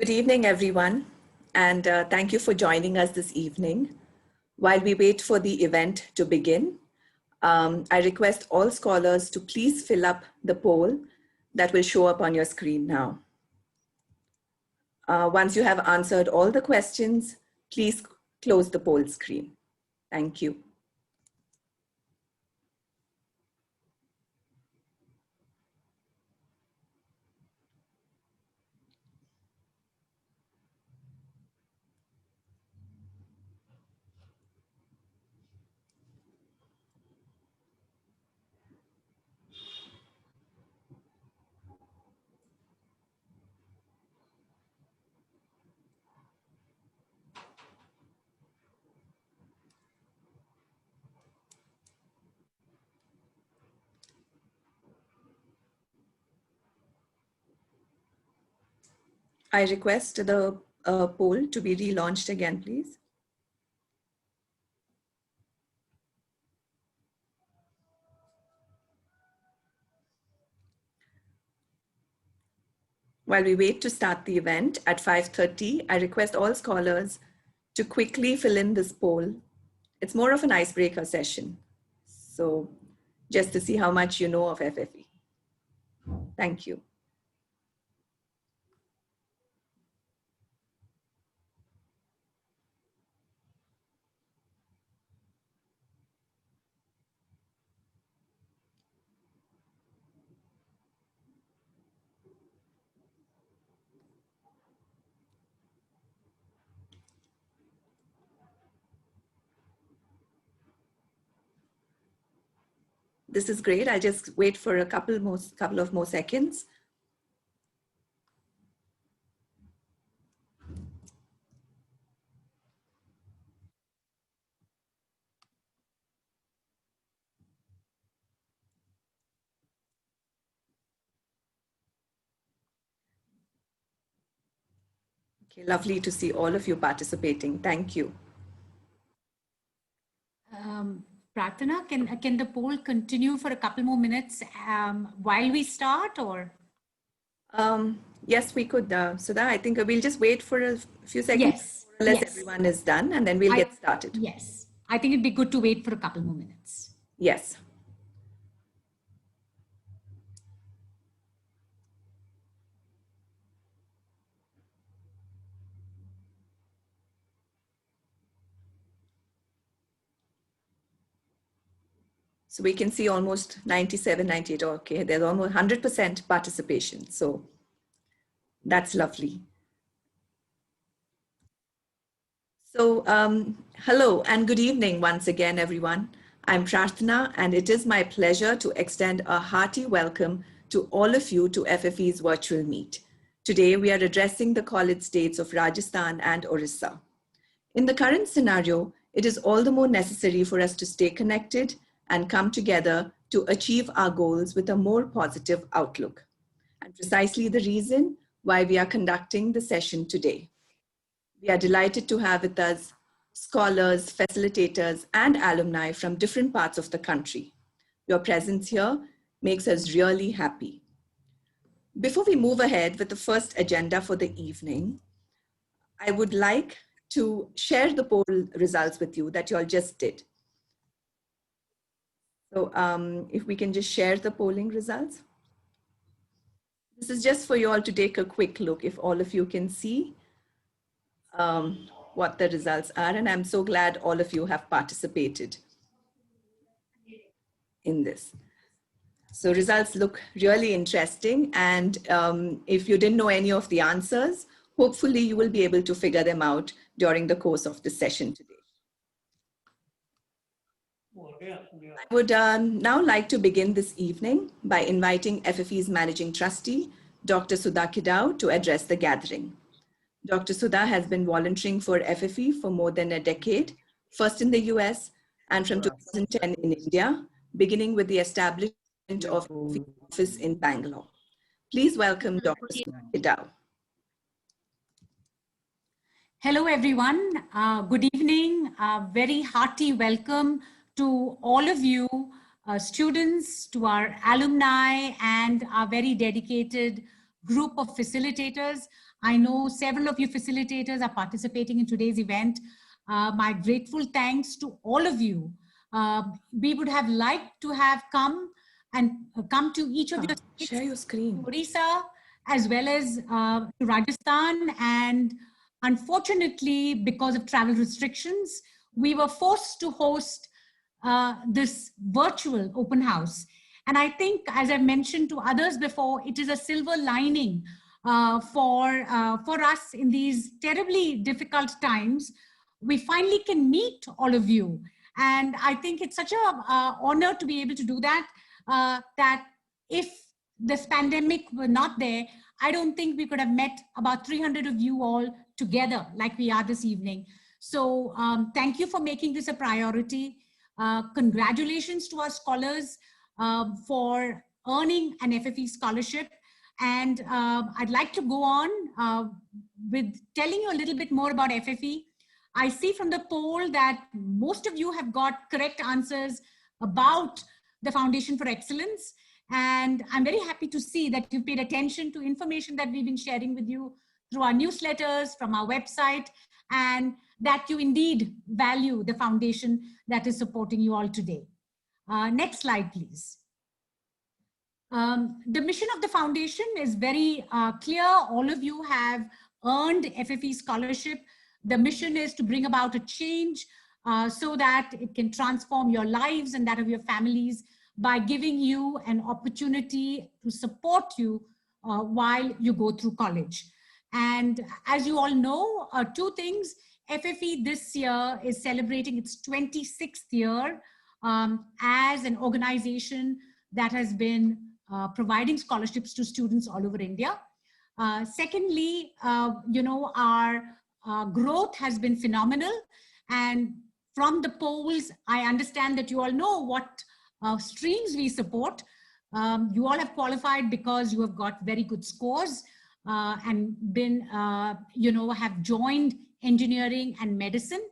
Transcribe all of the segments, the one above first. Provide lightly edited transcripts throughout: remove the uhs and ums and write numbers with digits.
Good evening, everyone, and thank you for joining us this evening. While we wait for the event to begin, I request all scholars to please fill up the poll that will show up on your screen now. Once you have answered all the questions, please close the poll screen. Thank you. I request the poll to be relaunched again, please. While we wait to start the event at 5:30, I request all scholars to quickly fill in this poll. It's more of an icebreaker session. So just to see how much you know of FFE. Thank you. This is great. I'll just wait for a couple of more seconds. Okay, lovely to see all of you participating. Thank you. Pratana, can the poll continue for a couple more minutes while we start, or? Yes, we could, Sudha. I think we'll just wait for a few seconds. Yes. Unless everyone is done, and then we'll get started. Yes, I think it'd be good to wait for a couple more minutes. Yes. So we can see almost 97, 98. Okay, there's almost 100% participation. So that's lovely. So hello and good evening once again, everyone. I'm Prarthana, and it is my pleasure to extend a hearty welcome to all of you to FFE's virtual meet. Today, we are addressing the college states of Rajasthan and Odisha. In the current scenario, it is all the more necessary for us to stay connected and come together to achieve our goals with a more positive outlook. And precisely the reason why we are conducting the session today. We are delighted to have with us scholars, facilitators, and alumni from different parts of the country. Your presence here makes us really happy. Before we move ahead with the first agenda for the evening, I would like to share the poll results with you that you all just did. So if we can just share the polling results. This is just for you all to take a quick look, if all of you can see what the results are. And I'm so glad all of you have participated in this. So results look really interesting. And if you didn't know any of the answers, hopefully you will be able to figure them out during the course of the session today. I would now like to begin this evening by inviting FFE's Managing Trustee, Dr. Sudha Kidau, to address the gathering. Dr. Sudha has been volunteering for FFE for more than a decade, first in the US and from 2010 in India, beginning with the establishment of the office in Bangalore. Please welcome Dr. Sudha Kidau. Hello, everyone. Good evening. Very hearty welcome to all of you, students, to our alumni, and our very dedicated group of facilitators. I know several of you facilitators are participating in today's event. My grateful thanks to all of you. We would have liked to have come to each of your states, Share your screen. Odisha, as well as to Rajasthan. And unfortunately, because of travel restrictions, we were forced to host this virtual open house. And I think, as I've mentioned to others before, it is a silver lining for us in these terribly difficult times. We finally can meet all of you. And I think it's such an honor to be able to do that, that if this pandemic were not there, I don't think we could have met about 300 of you all together like we are this evening. So thank you for making this a priority. Congratulations to our scholars for earning an FFE scholarship. And I'd like to go on with telling you a little bit more about FFE. I see from the poll that most of you have got correct answers about the Foundation for Excellence. And I'm very happy to see that you've paid attention to information that we've been sharing with you through our newsletters, from our website, and that you indeed value the foundation that is supporting you all today. Next slide, please. The mission of the foundation is very clear. All of you have earned FFE scholarship. The mission is to bring about a change so that it can transform your lives and that of your families by giving you an opportunity to support you while you go through college. And as you all know, two things. FFE this year is celebrating its 26th year as an organization that has been providing scholarships to students all over India. Secondly, our growth has been phenomenal. And from the polls, I understand that you all know what streams we support. You all have qualified because you have got very good scores and been, have joined engineering and medicine.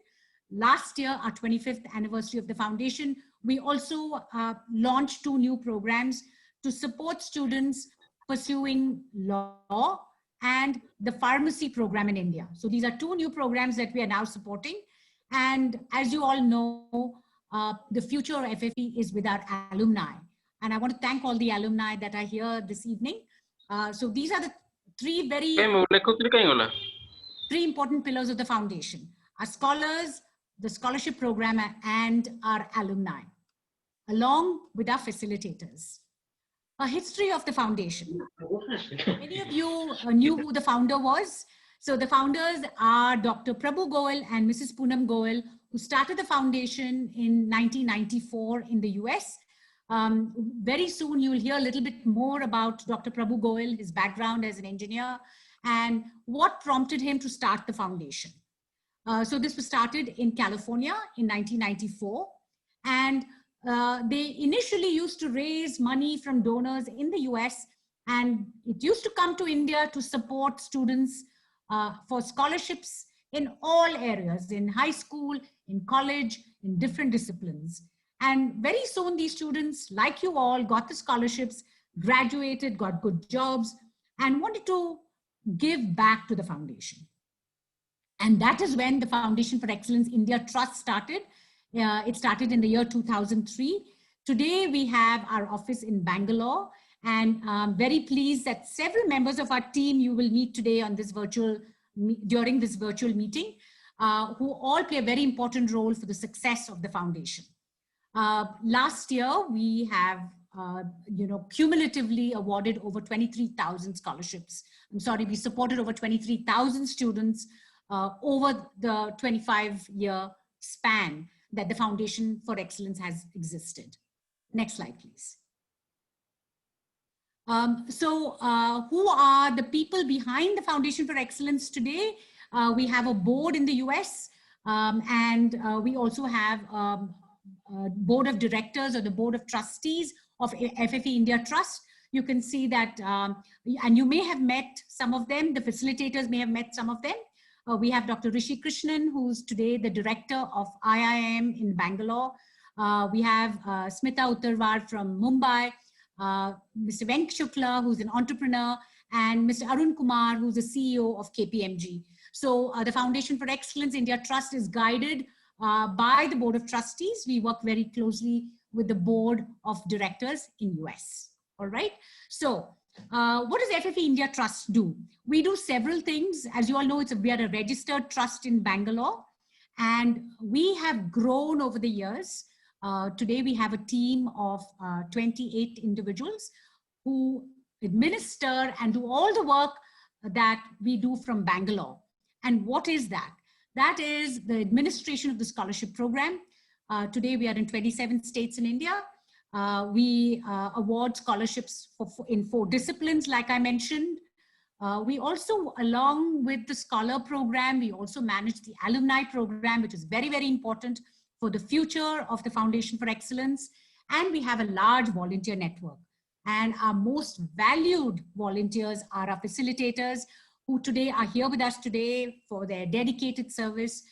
Last year, our 25th anniversary of the foundation, we also launched 2 new programs to support students pursuing law and the pharmacy program in India. So these are 2 new programs that we are now supporting. And as you all know, the future of FFE is with our alumni. And I want to thank all the alumni that are here this evening. So these are the 3 important pillars of the foundation: our scholars, the scholarship program, and our alumni, along with our facilitators. A history of the foundation. Many of you knew who the founder was. So the founders are Dr. Prabhu Goel and Mrs. Poonam Goel, who started the foundation in 1994 in the US. Very soon you'll hear a little bit more about Dr. Prabhu Goel, his background as an engineer, and what prompted him to start the foundation. So this was started in California in 1994. And they initially used to raise money from donors in the US, and it used to come to India to support students for scholarships in all areas, in high school, in college, in different disciplines. And very soon these students, like you all, got the scholarships, graduated, got good jobs, and wanted to give back to the foundation. And that is when the Foundation for Excellence India Trust started. It started in the year 2003. Today we have our office in Bangalore, and I'm very pleased that several members of our team you will meet today on this during this virtual meeting, who all play a very important role for the success of the foundation. Last year we have cumulatively awarded over 23,000 scholarships. We supported over 23,000 students over the 25-year span that the Foundation for Excellence has existed. Next slide, please. Who are the people behind the Foundation for Excellence today? We have a board in the US, and we also have a board of directors or the board of trustees of FFE India Trust. You can see that, and you may have met some of them, the facilitators may have met some of them. We have Dr. Rishi Krishnan, who's today the director of IIM in Bangalore. We have Smita Uttarwar from Mumbai, Mr. Venk Shukla, who's an entrepreneur, and Mr. Arun Kumar, who's the CEO of KPMG. So the Foundation for Excellence India Trust is guided by the Board of Trustees. We work very closely with the Board of Directors in US. All right. So what does FFE India Trust do? We do several things. As you all know, we are a registered trust in Bangalore, and we have grown over the years. Today, we have a team of 28 individuals who administer and do all the work that we do from Bangalore. And what is that? That is the administration of the scholarship program. Today, we are in 27 states in India. We award scholarships in 4 disciplines, like I mentioned. We also, along with the scholar program, we also manage the alumni program, which is very, very important for the future of the Foundation for Excellence. And we have a large volunteer network. And our most valued volunteers are our facilitators, who today are here with us today for their dedicated service,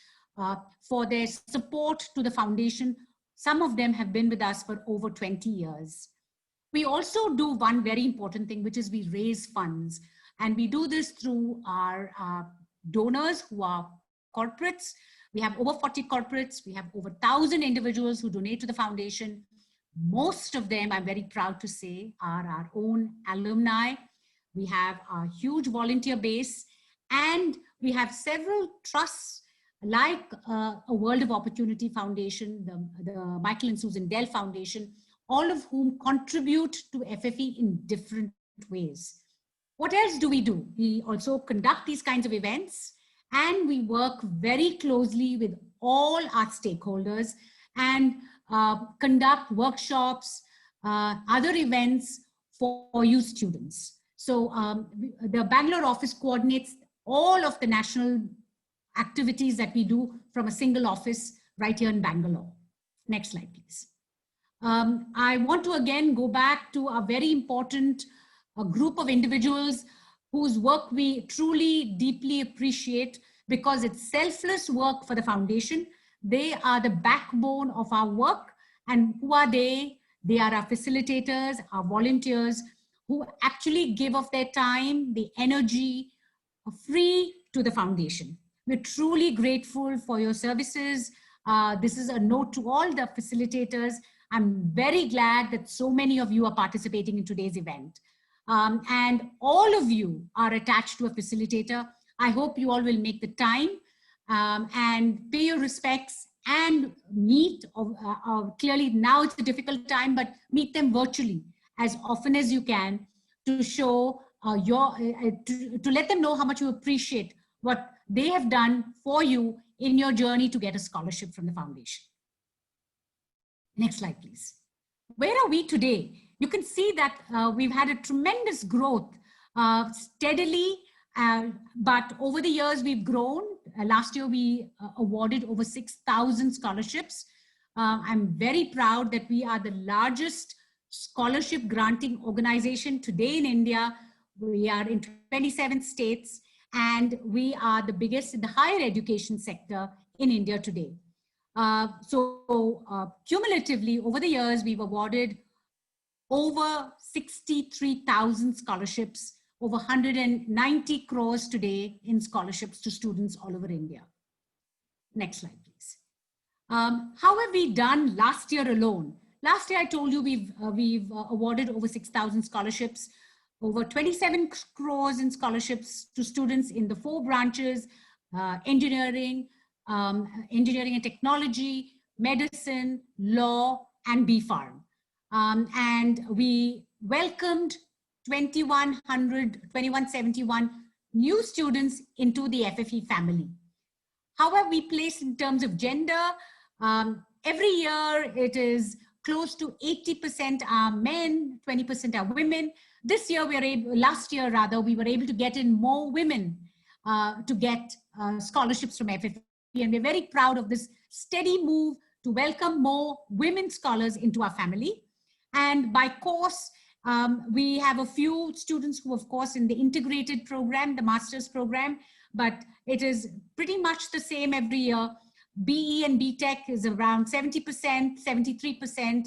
for their support to the foundation. Some of them have been with us for over 20 years. We also do one very important thing, which is we raise funds. And we do this through our donors who are corporates. We have over 40 corporates. We have over 1,000 individuals who donate to the foundation. Most of them, I'm very proud to say, are our own alumni. We have a huge volunteer base, and we have several trusts like a World of Opportunity Foundation, the Michael and Susan Dell Foundation, all of whom contribute to FFE in different ways. What else do? We also conduct these kinds of events, and we work very closely with all our stakeholders and conduct workshops, other events for you students. So the Bangalore office coordinates all of the national activities that we do from a single office right here in Bangalore. Next slide, please. I want to again go back to a very important group of individuals whose work we truly, deeply appreciate, because it's selfless work for the foundation. They are the backbone of our work. And who are they? They are our facilitators, our volunteers, who actually give of their time, the energy, free to the foundation. We're truly grateful for your services. This is a note to all the facilitators. I'm very glad that so many of you are participating in today's event. And all of you are attached to a facilitator. I hope you all will make the time and pay your respects and meet, clearly now it's a difficult time, but meet them virtually as often as you can to show to let them know how much you appreciate what they have done for you in your journey to get a scholarship from the foundation. Next slide, please. Where are we today? You can see that we've had a tremendous growth steadily, but over the years we've grown. Last year we awarded over 6,000 scholarships. I'm very proud that we are the largest scholarship granting organization today in India. We are in 27 states, and we are the biggest in the higher education sector in India today. Cumulatively over the years, we've awarded over 63,000 scholarships, over 190 crores today in scholarships to students all over India. Next slide, please. How have we done last year alone? Last year, I told you we've awarded over 6,000 scholarships, over 27 crores in scholarships to students in the 4 branches, engineering and technology, medicine, law, and B.Pharm. And we welcomed 2,171 new students into the FFE family. How have we placed in terms of gender? Every year it is close to 80% are men, 20% are women. This year, last year rather, we were able to get in more women to get scholarships from FFE. And we're very proud of this steady move to welcome more women scholars into our family. And by course, we have a few students who, of course, in the integrated program, the master's program, but it is pretty much the same every year. BE and BTech is around 70%, 73%,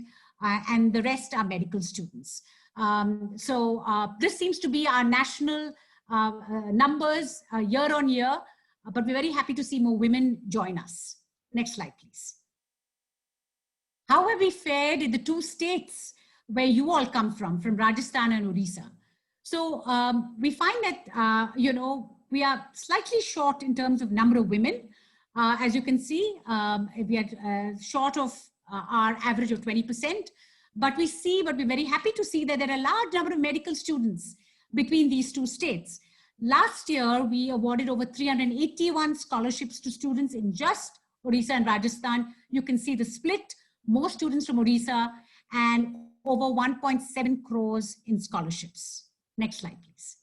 and the rest are medical students. This seems to be our national numbers year on year, but we're very happy to see more women join us. Next slide, please. How have we fared in the two states where you all come from Rajasthan and Odisha? So we find that, we are slightly short in terms of number of women. As you can see, we are short of our average of 20%, but we're very happy to see that there are a large number of medical students between these two states. Last year, we awarded over 381 scholarships to students in just Odisha and Rajasthan. You can see the split, more students from Odisha and over 1.7 crores in scholarships. Next slide, please.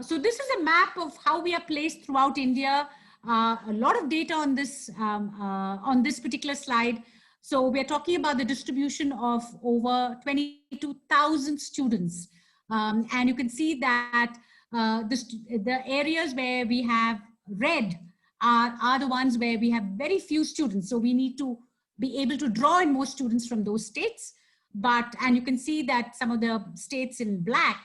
So this is a map of how we are placed throughout India. A lot of data on this particular slide. So we're talking about the distribution of over 22,000 students. And you can see that the areas where we have red are the ones where we have very few students. So we need to be able to draw in more students from those states. And you can see that some of the states in black,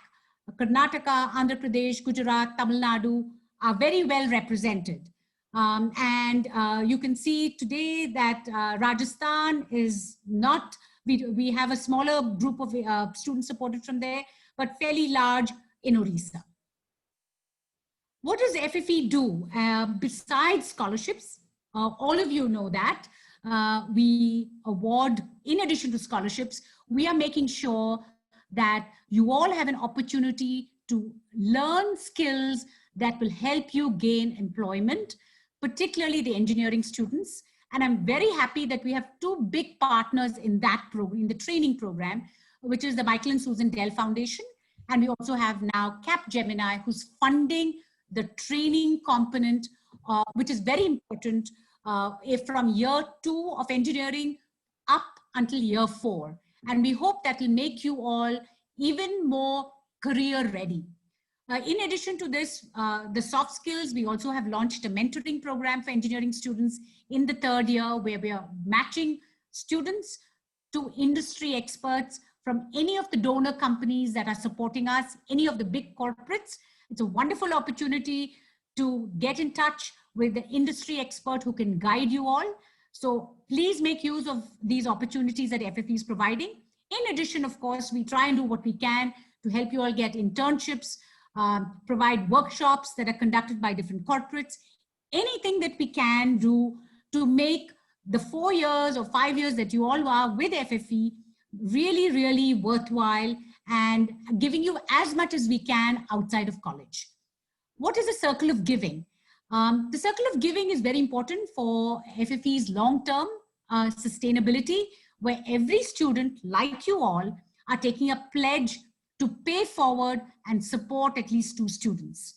Karnataka, Andhra Pradesh, Gujarat, Tamil Nadu, are very well represented. You can see today that Rajasthan is not, we have a smaller group of students supported from there, but fairly large in Odisha. What does FFE do besides scholarships? All of you know that we award, in addition to scholarships, we are making sure that you all have an opportunity to learn skills that will help you gain employment, particularly the engineering students. And I'm very happy that we have two big partners in that program, in the training program, which is the Michael and Susan Dell Foundation. And we also have now Capgemini, who's funding the training component, which is very important from year 2 of engineering up until year 4. And we hope that will make you all even more career ready. In addition to this, the soft skills, we also have launched a mentoring program for engineering students in the 3rd year, where we are matching students to industry experts from any of the donor companies that are supporting us, any of the big corporates. It's a wonderful opportunity to get in touch with the industry expert who can guide you all. So please make use of these opportunities that FFE is providing. In addition, of course, we try and do what we can to help you all get internships, provide workshops that are conducted by different corporates, anything that we can do to make the 4 years or 5 years that you all are with FFE really, really worthwhile, and giving you as much as we can outside of college. What is a circle of giving? The circle of giving is very important for FFE's long-term sustainability, where every student, like you all, are taking a pledge to pay forward and support at least 2 students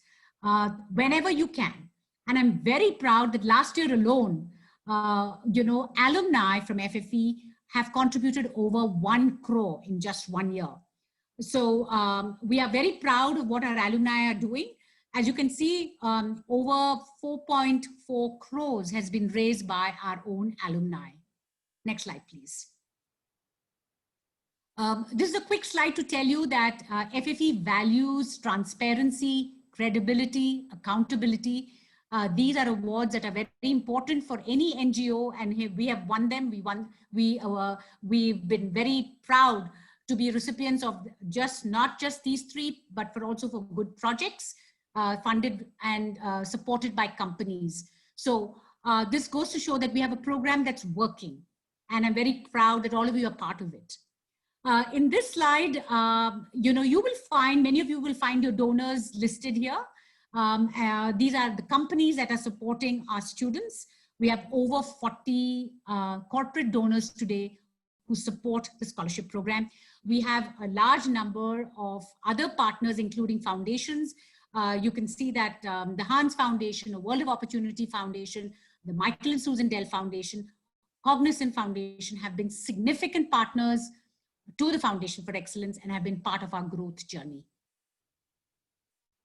whenever you can. And I'm very proud that last year alone, alumni from FFE have contributed over 1 crore in just 1 year. So we are very proud of what our alumni are doing. As you can see, over 4.4 crores has been raised by our own alumni. Next slide, please. This is a quick slide to tell you that FFE values transparency, credibility, accountability. These are awards that are very important for any NGO, and we have won them. We've been very proud to be recipients of not just these 3, but also for good projects funded and supported by companies. So this goes to show that we have a program that's working, and I'm very proud that all of you are part of it. In this slide, you will find, many of you will find your donors listed here. These are the companies that are supporting our students. We have over 40 corporate donors today who support the scholarship program. We have a large number of other partners, including foundations. You can see that the Hans Foundation, the World of Opportunity Foundation, the Michael and Susan Dell Foundation, Cognizant Foundation have been significant partners to the Foundation for Excellence and have been part of our growth journey.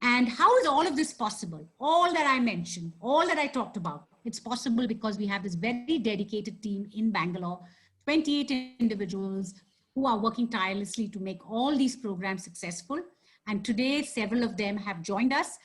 And how is all of this possible? All that I mentioned, all that I talked about, it's possible because we have this very dedicated team in Bangalore, 28 individuals who are working tirelessly to make all these programs successful. And today, several of them have joined us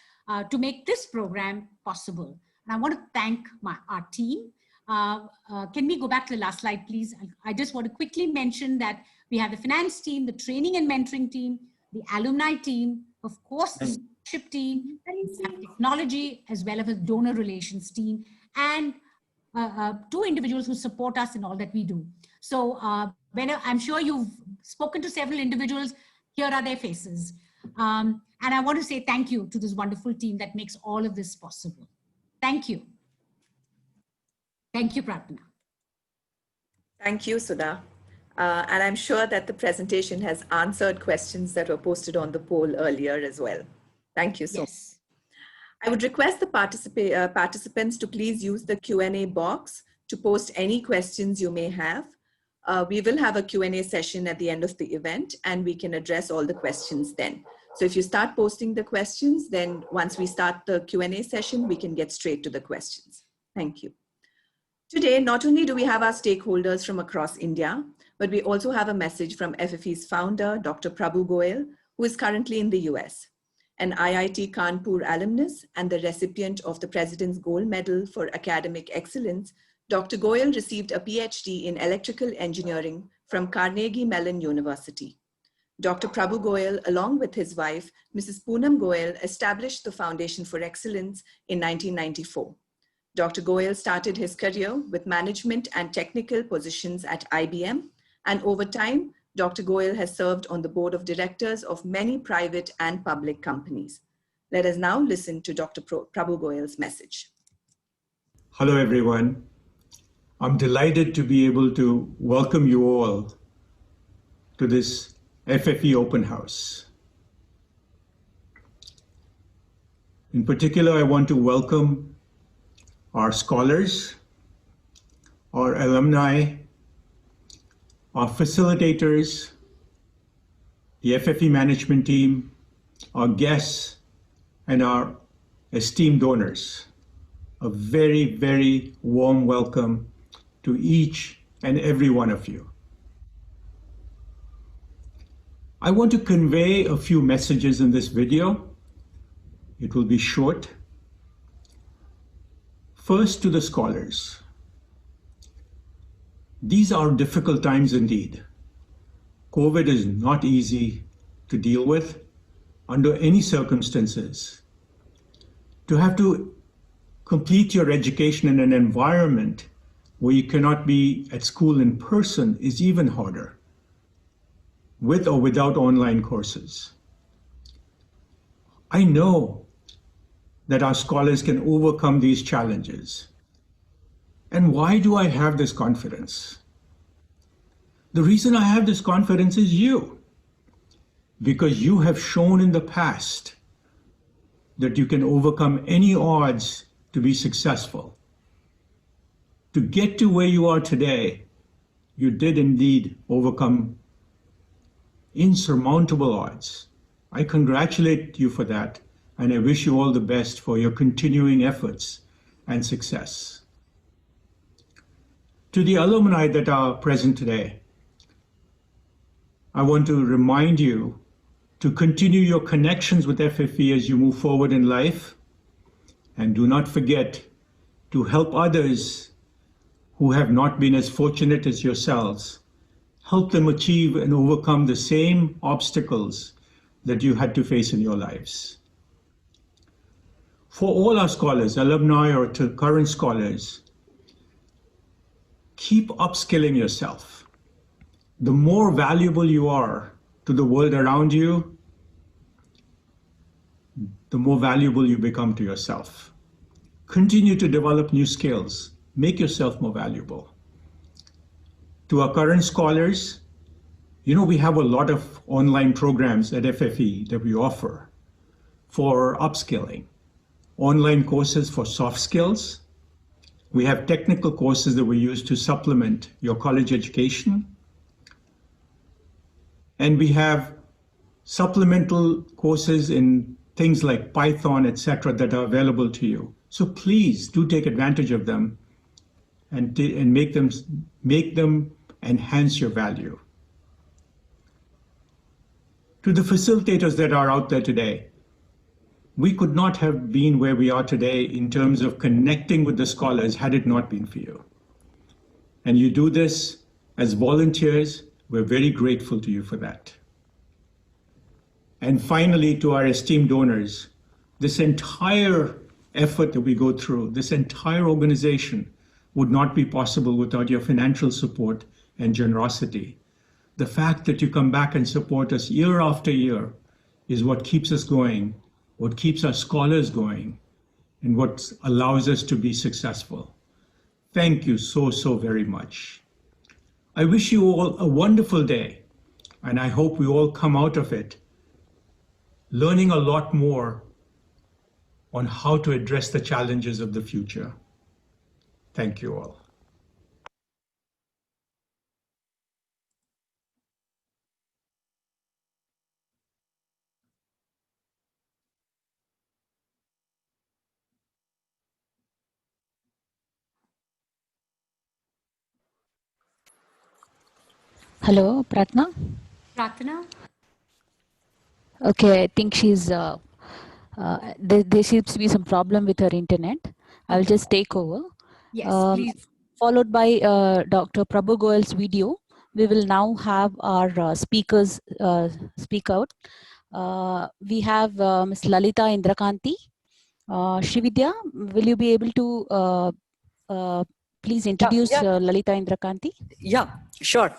to make this program possible. And I want to thank our team. Can we go back to the last slide, please? I just want to quickly mention that we have the finance team, the training and mentoring team, the alumni team, of course, the scholarship team, and technology, as well as the donor relations team, and two individuals who support us in all that we do. So I'm sure you've spoken to several individuals. Here are their faces. And I want to say thank you to this wonderful team that makes all of this possible. Thank you. Thank you, Pratna. Thank you, Sudha. And I'm sure that the presentation has answered questions that were posted on the poll earlier as well. Thank you so much. I would request the participants to please use the Q&A box to post any questions you may have. We will have a Q&A session at the end of the event, and we can address all the questions then. So if you start posting the questions, then once we start the Q&A session, we can get straight to the questions. Thank you. Today, not only do we have our stakeholders from across India, but we also have a message from FFE's founder, Dr. Prabhu Goyal, who is currently in the US. An IIT Kanpur alumnus and the recipient of the President's Gold Medal for Academic Excellence, Dr. Goyal received a PhD in electrical engineering from Carnegie Mellon University. Dr. Prabhu Goyal, along with his wife, Mrs. Poonam Goyal, established the Foundation for Excellence in 1994. Dr. Goyal started his career with management and technical positions at IBM, and over time, Dr. Goyal has served on the board of directors of many private and public companies. Let us now listen to Dr. Prabhu Goyal's message. Hello, everyone. I'm delighted to be able to welcome you all to this FFE Open House. In particular, I want to welcome our scholars, our alumni, our facilitators, the FFE management team, our guests, and our esteemed donors. A very, very warm welcome to each and every one of you. I want to convey a few messages in this video. It will be short. First, to the scholars. These are difficult times indeed. COVID is not easy to deal with under any circumstances. To have to complete your education in an environment where you cannot be at school in person is even harder, with or without online courses. I know that our scholars can overcome these challenges. And why do I have this confidence? The reason I have this confidence is you, because you have shown in the past that you can overcome any odds to be successful. To get to where you are today, you did indeed overcome insurmountable odds. I congratulate you for that, and I wish you all the best for your continuing efforts and success. To the alumni that are present today, I want to remind you to continue your connections with FFE as you move forward in life, and do not forget to help others who have not been as fortunate as yourselves. Help them achieve and overcome the same obstacles that you had to face in your lives. For all our scholars, alumni or to current scholars, keep upskilling yourself. The more valuable you are to the world around you, the more valuable you become to yourself. Continue to develop new skills. Make yourself more valuable. To our current scholars, we have a lot of online programs at FFE that we offer for upskilling. Online courses for soft skills. We have technical courses that we use to supplement your college education. And we have supplemental courses in things like Python, etc., that are available to you. So please do take advantage of them and make them enhance your value. To the facilitators that are out there today, we could not have been where we are today in terms of connecting with the scholars had it not been for you. And you do this as volunteers. We're very grateful to you for that. And finally, to our esteemed donors, this entire effort that we go through, this entire organization would not be possible without your financial support and generosity. The fact that you come back and support us year after year is what keeps us going, what keeps our scholars going, and what allows us to be successful. Thank you so, so very much. I wish you all a wonderful day, and I hope we all come out of it learning a lot more on how to address the challenges of the future. Thank you all. Hello, Pratna. Pratna? Okay, I think she's, there seems to be some problem with her internet. I'll just take over. Yes, please. Followed by Dr. Prabhu Goyal's video. We will now have our speakers speak out. We have Ms. Lalita Indrakanti. Srividya, will you be able to please introduce Lalita Indrakanti? Yeah, sure.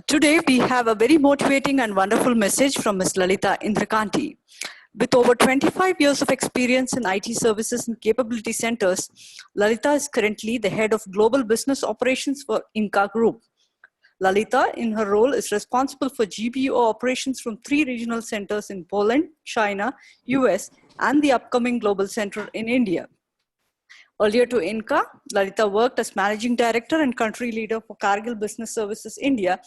Today we have a very motivating and wonderful message from Ms. Lalita Indrakanti. With over 25 years of experience in IT services and capability centers, Lalita is currently the head of global business operations for Inca Group. Lalita, in her role, is responsible for GBO operations from 3 regional centers in Poland, China, US, and the upcoming global center in India. Earlier to Inca, Lalita worked as managing director and country leader for Cargill Business Services India,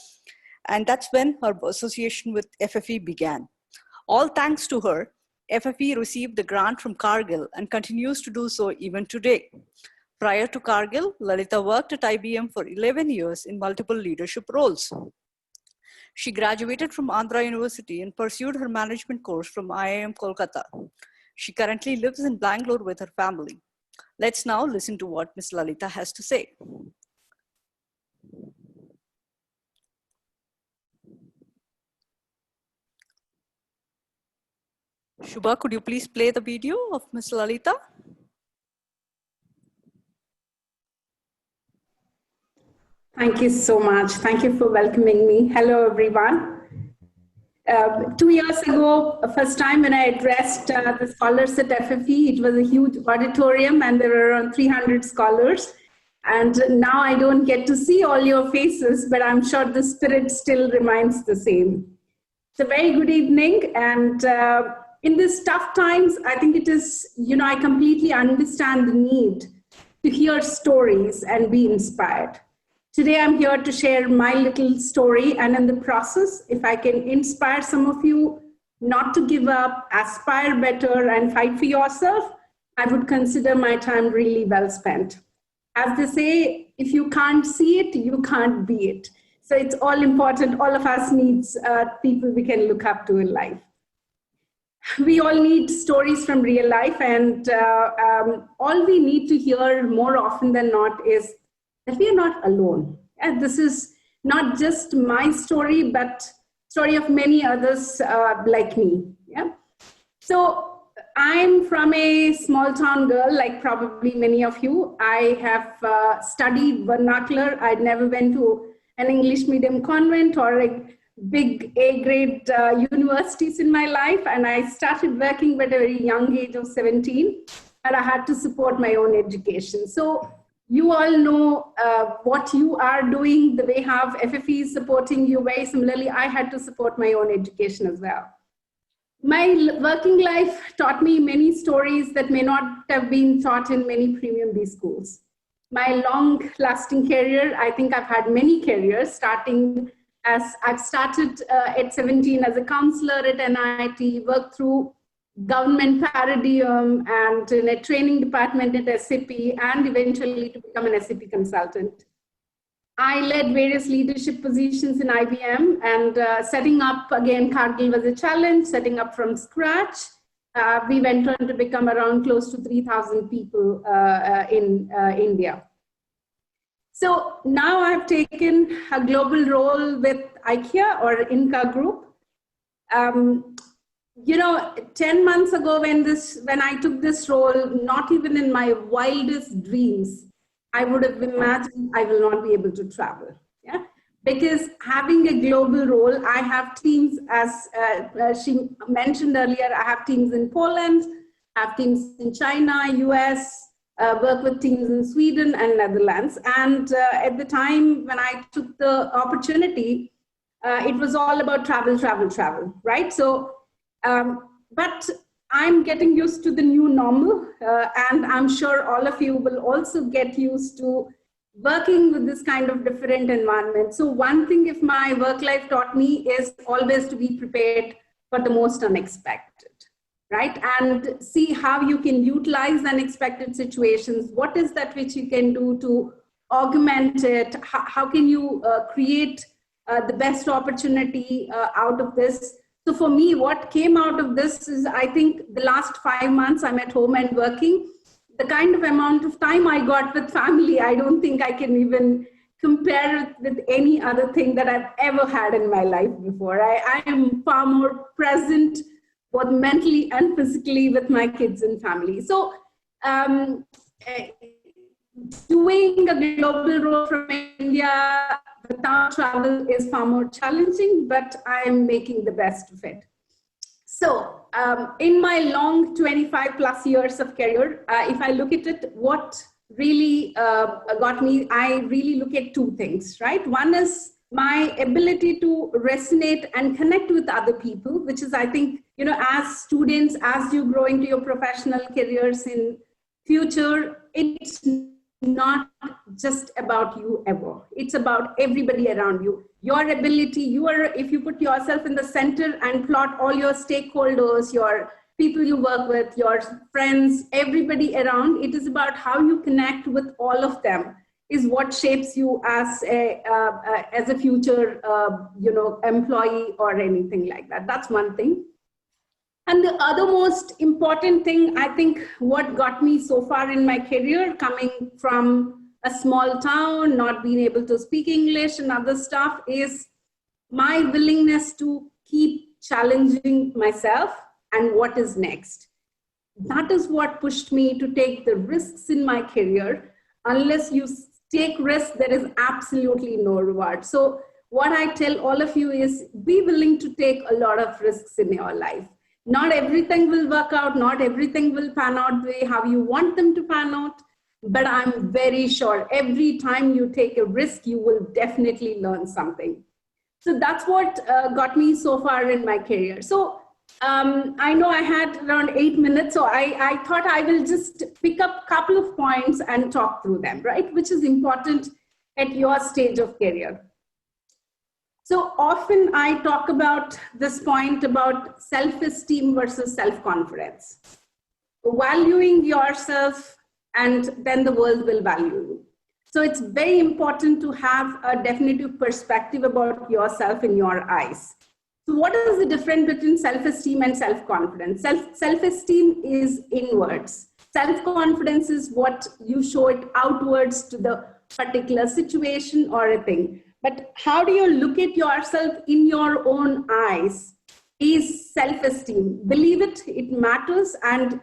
and that's when her association with FFE began. All thanks to her, FFE received the grant from Cargill and continues to do so even today. Prior to Cargill, Lalita worked at IBM for 11 years in multiple leadership roles. She graduated from Andhra University and pursued her management course from IIM Kolkata. She currently lives in Bangalore with her family. Let's now listen to what Ms. Lalita has to say. Shubha, could you please play the video of Ms. Lalita? Thank you so much. Thank you for welcoming me. Hello, everyone. 2 years ago, first time when I addressed the scholars at FFE, it was a huge auditorium and there were around 300 scholars. And now I don't get to see all your faces, but I'm sure the spirit still remains the same. So very good evening. And in these tough times, I think it is, I completely understand the need to hear stories and be inspired. Today, I'm here to share my little story, and in the process, if I can inspire some of you not to give up, aspire better, and fight for yourself, I would consider my time really well spent. As they say, if you can't see it, you can't be it. So it's all important. All of us needs people we can look up to in life. We all need stories from real life, and all we need to hear more often than not is that we are not alone. And this is not just my story, but story of many others like me. Yeah. So I'm from a small town girl, like probably many of you. I have studied vernacular. I never went to an English medium convent or a big A-grade universities in my life. And I started working at a very young age of 17, and I had to support my own education. So you all know what you are doing, the way how FFE is supporting you very similarly. I had to support my own education as well. My working life taught me many stories that may not have been taught in many premium B schools. My long-lasting career, I think I've had many careers, starting as I've started at 17 as a counselor at NIT, worked through government paradigm and in a training department at SAP, and eventually to become an SAP consultant. I led various leadership positions in IBM, and setting up, again, Kargil was a challenge, setting up from scratch. We went on to become around close to 3,000 people in India. So now I've taken a global role with IKEA or Inca Group. 10 months ago when I took this role, not even in my wildest dreams, I would have imagined I will not be able to travel. Yeah, because having a global role, I have teams, as she mentioned earlier, I have teams in Poland, I have teams in China, US, work with teams in Sweden and Netherlands. And at the time when I took the opportunity, it was all about travel, right? So, but I'm getting used to the new normal, and I'm sure all of you will also get used to working with this kind of different environment. So one thing, if my work life taught me, is always to be prepared for the most unexpected, right? And see how you can utilize unexpected situations. What is that which you can do to augment it? How can you create the best opportunity out of this? So for me, what came out of this is, I think the last 5 months I'm at home and working, the kind of amount of time I got with family, I don't think I can even compare it with any other thing that I've ever had in my life before. I am far more present, both mentally and physically, with my kids and family. So doing a global role from India without travel is far more challenging, but I am making the best of it. So in my long 25 plus years of career, if I look at it, what really got me, I really look at two things, right? One is my ability to resonate and connect with other people, which is, I think, as students, as you grow into your professional careers in future, it's not just about you ever. It's about everybody around you. Your ability, if you put yourself in the center and plot all your stakeholders, your people you work with, your friends, everybody around, it is about how you connect with all of them is what shapes you as a future, employee or anything like that. That's one thing. And the other most important thing, I think, what got me so far in my career, coming from a small town, not being able to speak English and other stuff, is my willingness to keep challenging myself and what is next. That is what pushed me to take the risks in my career. Unless you take risks, there is absolutely no reward. So what I tell all of you is, be willing to take a lot of risks in your life. Not everything will work out, not everything will pan out the way how you want them to pan out, but I'm very sure every time you take a risk, you will definitely learn something. So that's what got me so far in my career. So I know I had around 8 minutes, so I thought I will just pick up a couple of points and talk through them, right? Which is important at your stage of career. So often I talk about this point about self-esteem versus self-confidence. Valuing yourself, and then the world will value you. So it's very important to have a definitive perspective about yourself in your eyes. So what is the difference between self-esteem and self-confidence? Self-esteem is inwards. Self-confidence is what you show it outwards to the particular situation or a thing. But how do you look at yourself in your own eyes is self-esteem. Believe it, it matters. And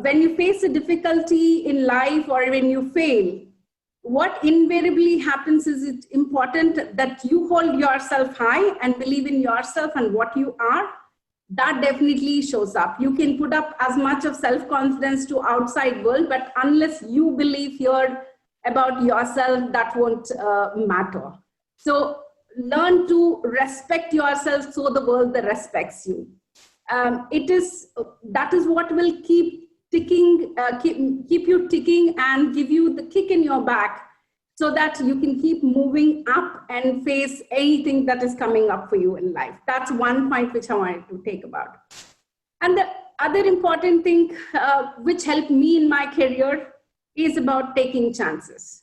when you face a difficulty in life or when you fail, what invariably happens is it's important that you hold yourself high and believe in yourself and what you are. That definitely shows up. You can put up as much of self-confidence to outside world, but unless you believe here about yourself, that won't matter. So learn to respect yourself so the world respects you. That is what will keep ticking, keep you ticking and give you the kick in your back so that you can keep moving up and face anything that is coming up for you in life. That's one point which I wanted to take about. And the other important thing which helped me in my career is about taking chances.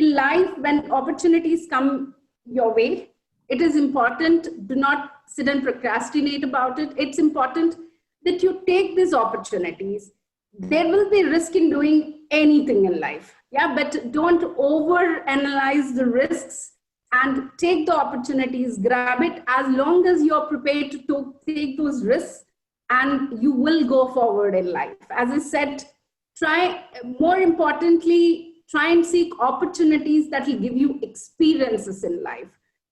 In life, when opportunities come your way, it is important, do not sit and procrastinate about it. It's important that you take these opportunities. There will be risk in doing anything in life, yeah, but don't over analyze the risks and take the opportunities, grab it. As long as you're prepared to take those risks, and you will go forward in life. As I said, more importantly, try and seek opportunities that will give you experiences in life.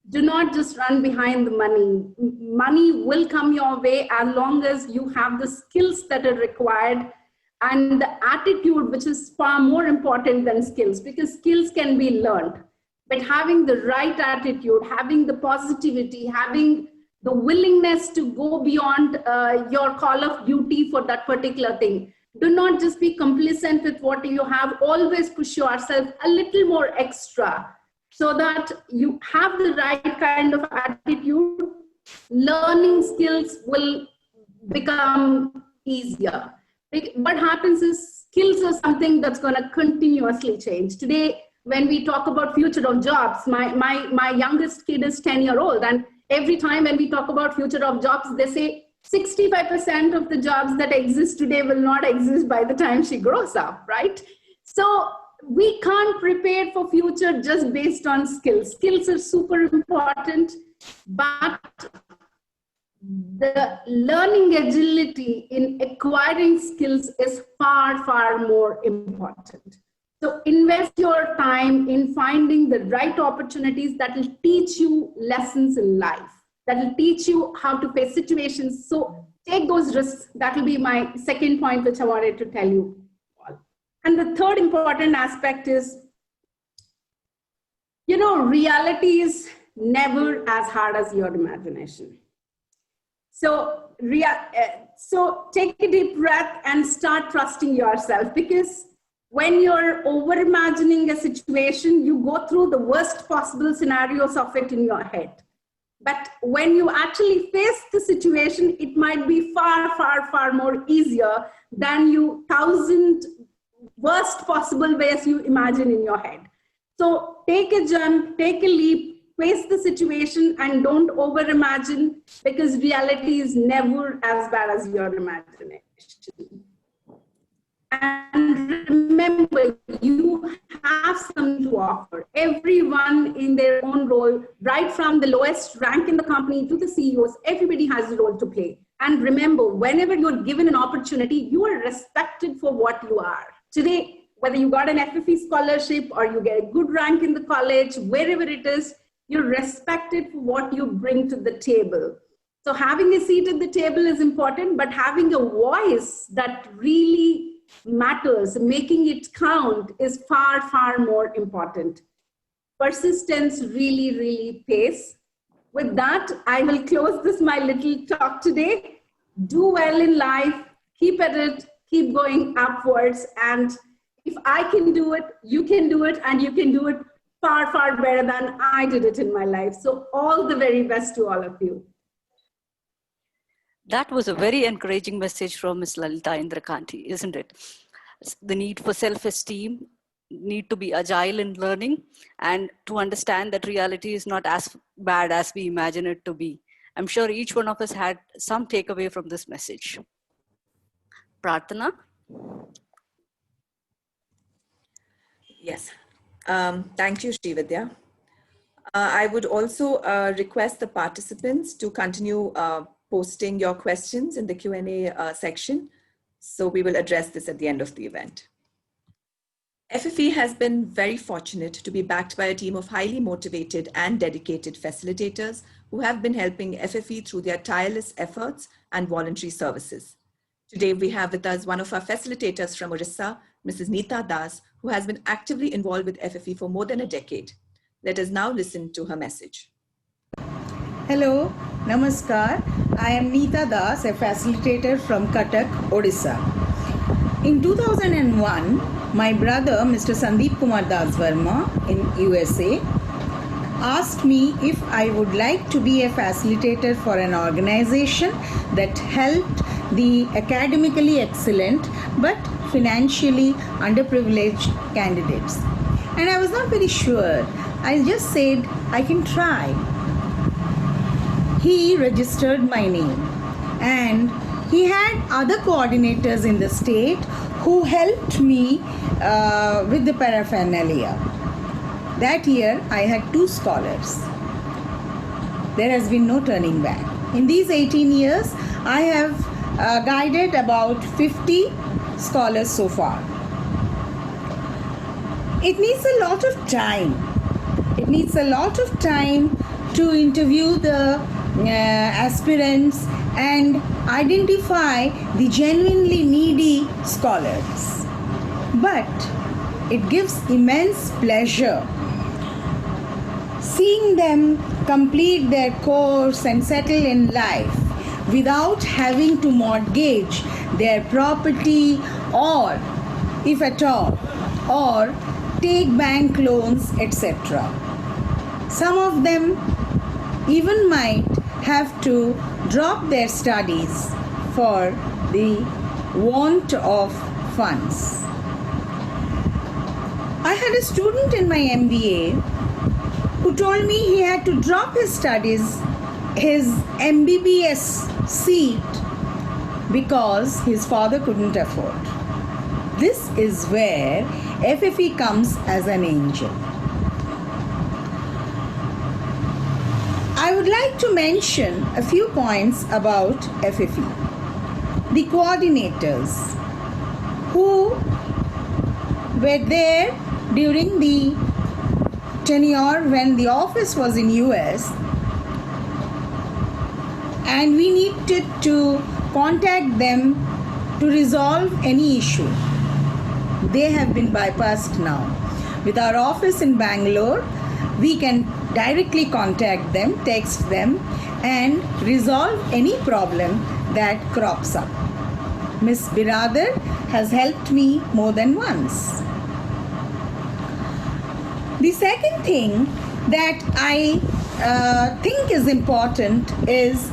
Do not just run behind the money. Money will come your way as long as you have the skills that are required and the attitude, which is far more important than skills, because skills can be learned. But having the right attitude, having the positivity, having the willingness to go beyond your call of duty for that particular thing. Do not just be complacent with what you have. Always push yourself a little more extra so that you have the right kind of attitude. Learning skills will become easier. What happens is skills are something that's going to continuously change. Today, when we talk about future of jobs, my youngest kid is 10-year-old, and every time when we talk about future of jobs, they say 65% of the jobs that exist today will not exist by the time she grows up, right? So we can't prepare for future just based on skills. Skills are super important, but the learning agility in acquiring skills is far, far more important. So invest your time in finding the right opportunities that will teach you lessons in life, that will teach you how to face situations. So take those risks. That will be my second point, which I wanted to tell you. And the third important aspect is, reality is never as hard as your imagination. So take a deep breath and start trusting yourself, because when you're over-imagining a situation, you go through the worst possible scenarios of it in your head. But when you actually face the situation, it might be far, far, far more easier than 1,000 worst possible ways you imagine in your head. So take a jump, take a leap, face the situation, and don't over-imagine, because reality is never as bad as your imagination. And remember, you have something to offer. Everyone in their own role, right from the lowest rank in the company to the CEOs, everybody has a role to play. And remember, whenever you're given an opportunity, you are respected for what you are. Today, whether you got an FFE scholarship or you get a good rank in the college, wherever it is, you're respected for what you bring to the table. So having a seat at the table is important, but having a voice that really matters, making it count, is far, far more important. Persistence really, really pays. With that, I will close my little talk today. Do well in life, keep at it, keep going upwards. And if I can do it, you can do it, and you can do it far, far better than I did it in my life. So all the very best to all of you. That was a very encouraging message from Ms. Lalita Indrakanti, isn't it? The need for self-esteem, need to be agile in learning, and to understand that reality is not as bad as we imagine it to be. I'm sure each one of us had some takeaway from this message. Prarthana? Yes. Thank you, Srividya. I would also request the participants to continue posting your questions in the Q&A section. So we will address this at the end of the event. FFE has been very fortunate to be backed by a team of highly motivated and dedicated facilitators who have been helping FFE through their tireless efforts and voluntary services. Today, we have with us one of our facilitators from Orissa, Mrs. Neeta Das, who has been actively involved with FFE for more than a decade. Let us now listen to her message. Hello, Namaskar. I am Neeta Das, a facilitator from Cuttack, Odisha. In 2001, my brother, Mr. Sandeep Kumar Das Verma in USA, asked me if I would like to be a facilitator for an organization that helped the academically excellent but financially underprivileged candidates. and I was not very sure. I just said, I can try. He registered my name, and he had other coordinators in the state who helped me with the paraphernalia. That year, I had 2 scholars. There has been no turning back. In these 18 years, I have guided about 50 scholars so far. It needs a lot of time. It needs a lot of time to interview the aspirants and identify the genuinely needy scholars. But it gives immense pleasure seeing them complete their course and settle in life without having to mortgage their property, or, if at all, or take bank loans, etc. Some of them even might have to drop their studies for the want of funds. I had a student in my MBA who told me he had to drop his studies, his MBBS seat, because his father couldn't afford. This is where FFE comes as an angel. I would like to mention a few points about FFE. The coordinators who were there during the tenure when the office was in US, and we needed to contact them to resolve any issue. They have been bypassed now. With our office in Bangalore, we can directly contact them, text them, and resolve any problem that crops up. Ms. Biradar has helped me more than once. The second thing that I think is important is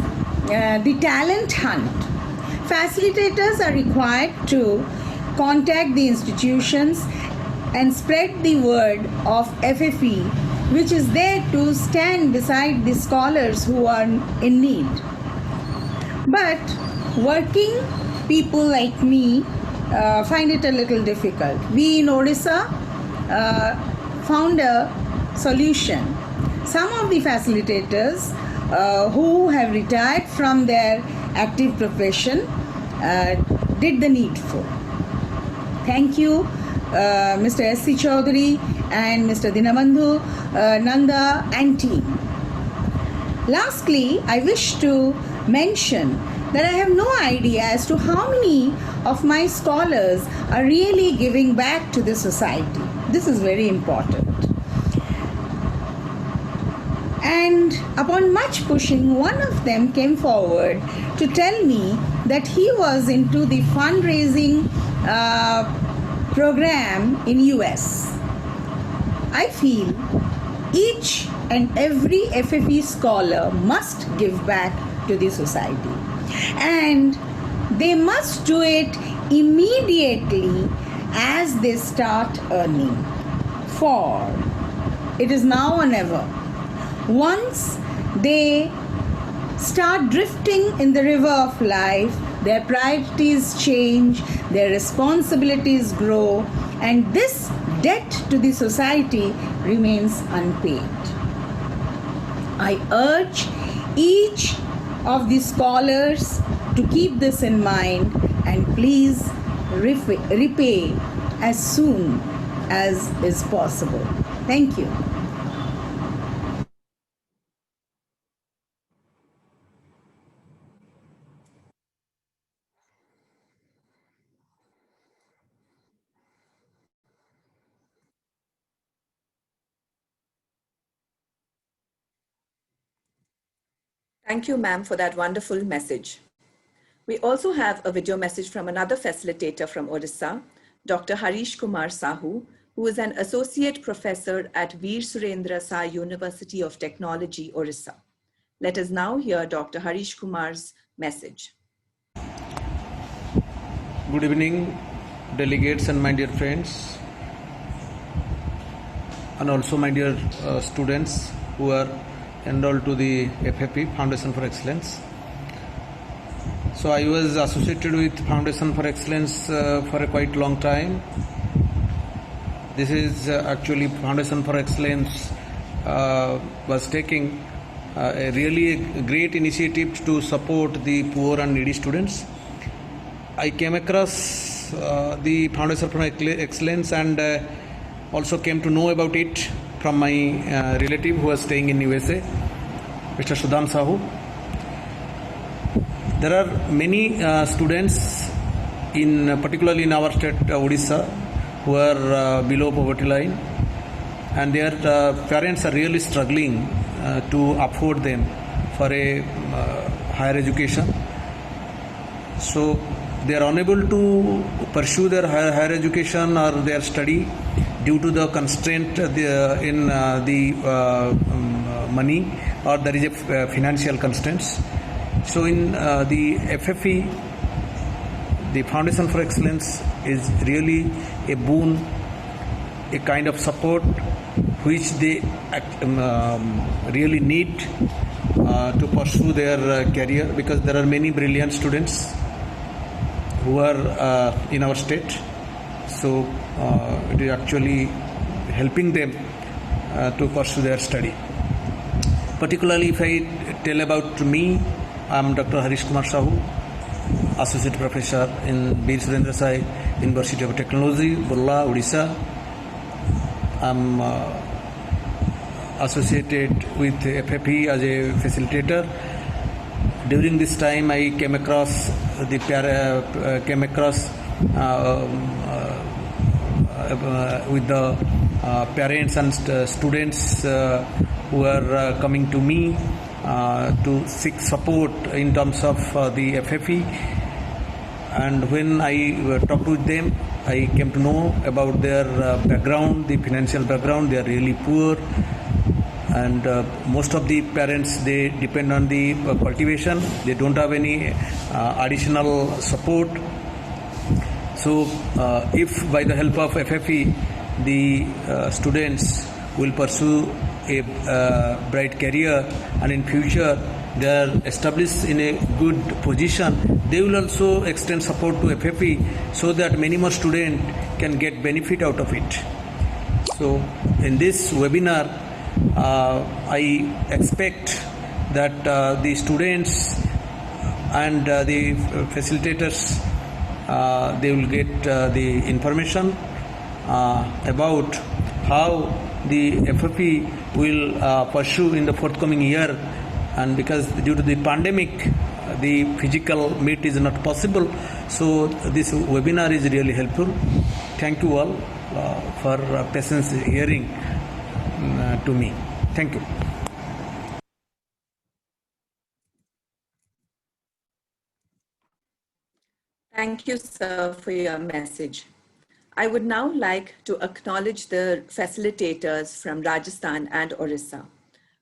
the talent hunt. Facilitators are required to contact the institutions and spread the word of FFE, which is there to stand beside the scholars who are in need. But working people like me find it a little difficult. We in Odisha found a solution. Some of the facilitators who have retired from their active profession did the needful. Thank you, Mr. S.C. Chaudhary and Mr. Dinabandhu, Nanda and team. Lastly, I wish to mention that I have no idea as to how many of my scholars are really giving back to the society. This is very important. And upon much pushing, one of them came forward to tell me that he was into the fundraising program in US. I feel each and every FFE scholar must give back to the society, and they must do it immediately as they start earning, for it is now or never. Once they start drifting in the river of life, their priorities change, their responsibilities grow, and this debt to the society remains unpaid. I urge each of the scholars to keep this in mind and please repay as soon as is possible. Thank you. Thank you, ma'am, for that wonderful message. We also have a video message from another facilitator from Odisha, Dr. Harish Kumar Sahu, who is an associate professor at Veer Surendra Sai University of Technology, Odisha. Let us now hear Dr. Harish Kumar's message. Good evening, delegates and my dear friends. and also my dear students who are enrolled to the FFE, Foundation for Excellence. So I was associated with Foundation for Excellence for a quite long time. This is actually Foundation for Excellence was taking a really great initiative to support the poor and needy students. I came across the Foundation for Excellence and also came to know about it from my relative who was staying in USA, Mr. Sudham Sahu. There are many students, particularly in our state, Odisha, who are below poverty line, and their parents are really struggling to afford them for a higher education. So they are unable to pursue their higher education or their study due to the constraint in the money, or there is a financial constraints. So in the FFE, the Foundation for Excellence is really a boon, a kind of support which they really need to pursue their career, because there are many brilliant students who are in our state. So it is actually helping them to pursue their study. Particularly if I tell about me, I am Dr. Harish Kumar Sahu, Associate Professor in Bir Surendra Sai University of Technology, Burla, Odisha. I am associated with FFE as a facilitator. During this time, I came across with the parents and students who are coming to me to seek support in terms of the FFE. And when I talked with them, I came to know about their background, the financial background. They are really poor, and most of the parents, they depend on the cultivation. They don't have any additional support. So if by the help of FFE, the students will pursue a bright career, and in future they are established in a good position, they will also extend support to FFE so that many more students can get benefit out of it. So in this webinar, I expect that the students and the facilitators, they will get the information about how the FFE will pursue in the forthcoming year. And because due to the pandemic, the physical meet is not possible, so this webinar is really helpful. Thank you all for patience hearing to me. Thank you. Thank you, sir, for your message. I would now like to acknowledge the facilitators from Rajasthan and Orissa.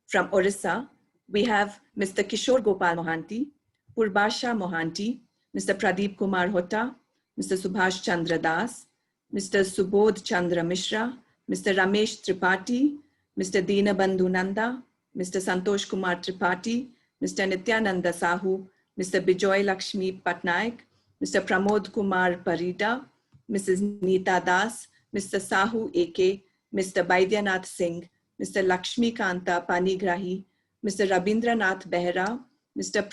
From Orissa, we have Mr. Kishore Gopal Mohanty, Purbasha Mohanty, Mr. Pradeep Kumar Hota, Mr. Subhash Chandra Das, Mr. Subodh Chandra Mishra, Mr. Ramesh Tripathi, Mr. Deenabandhu Nanda, Mr. Santosh Kumar Tripathi, Mr. Nityananda Sahu, Mr. Bijoy Lakshmi Patnaik, Mr. Pramod Kumar Parida, Mrs. Neeta Das, Mr. Sahu AK, Mr. Baidyanath Singh, Mr. Lakshmi Kanta Panigrahi, Mr. Rabindranath Behra, Mr.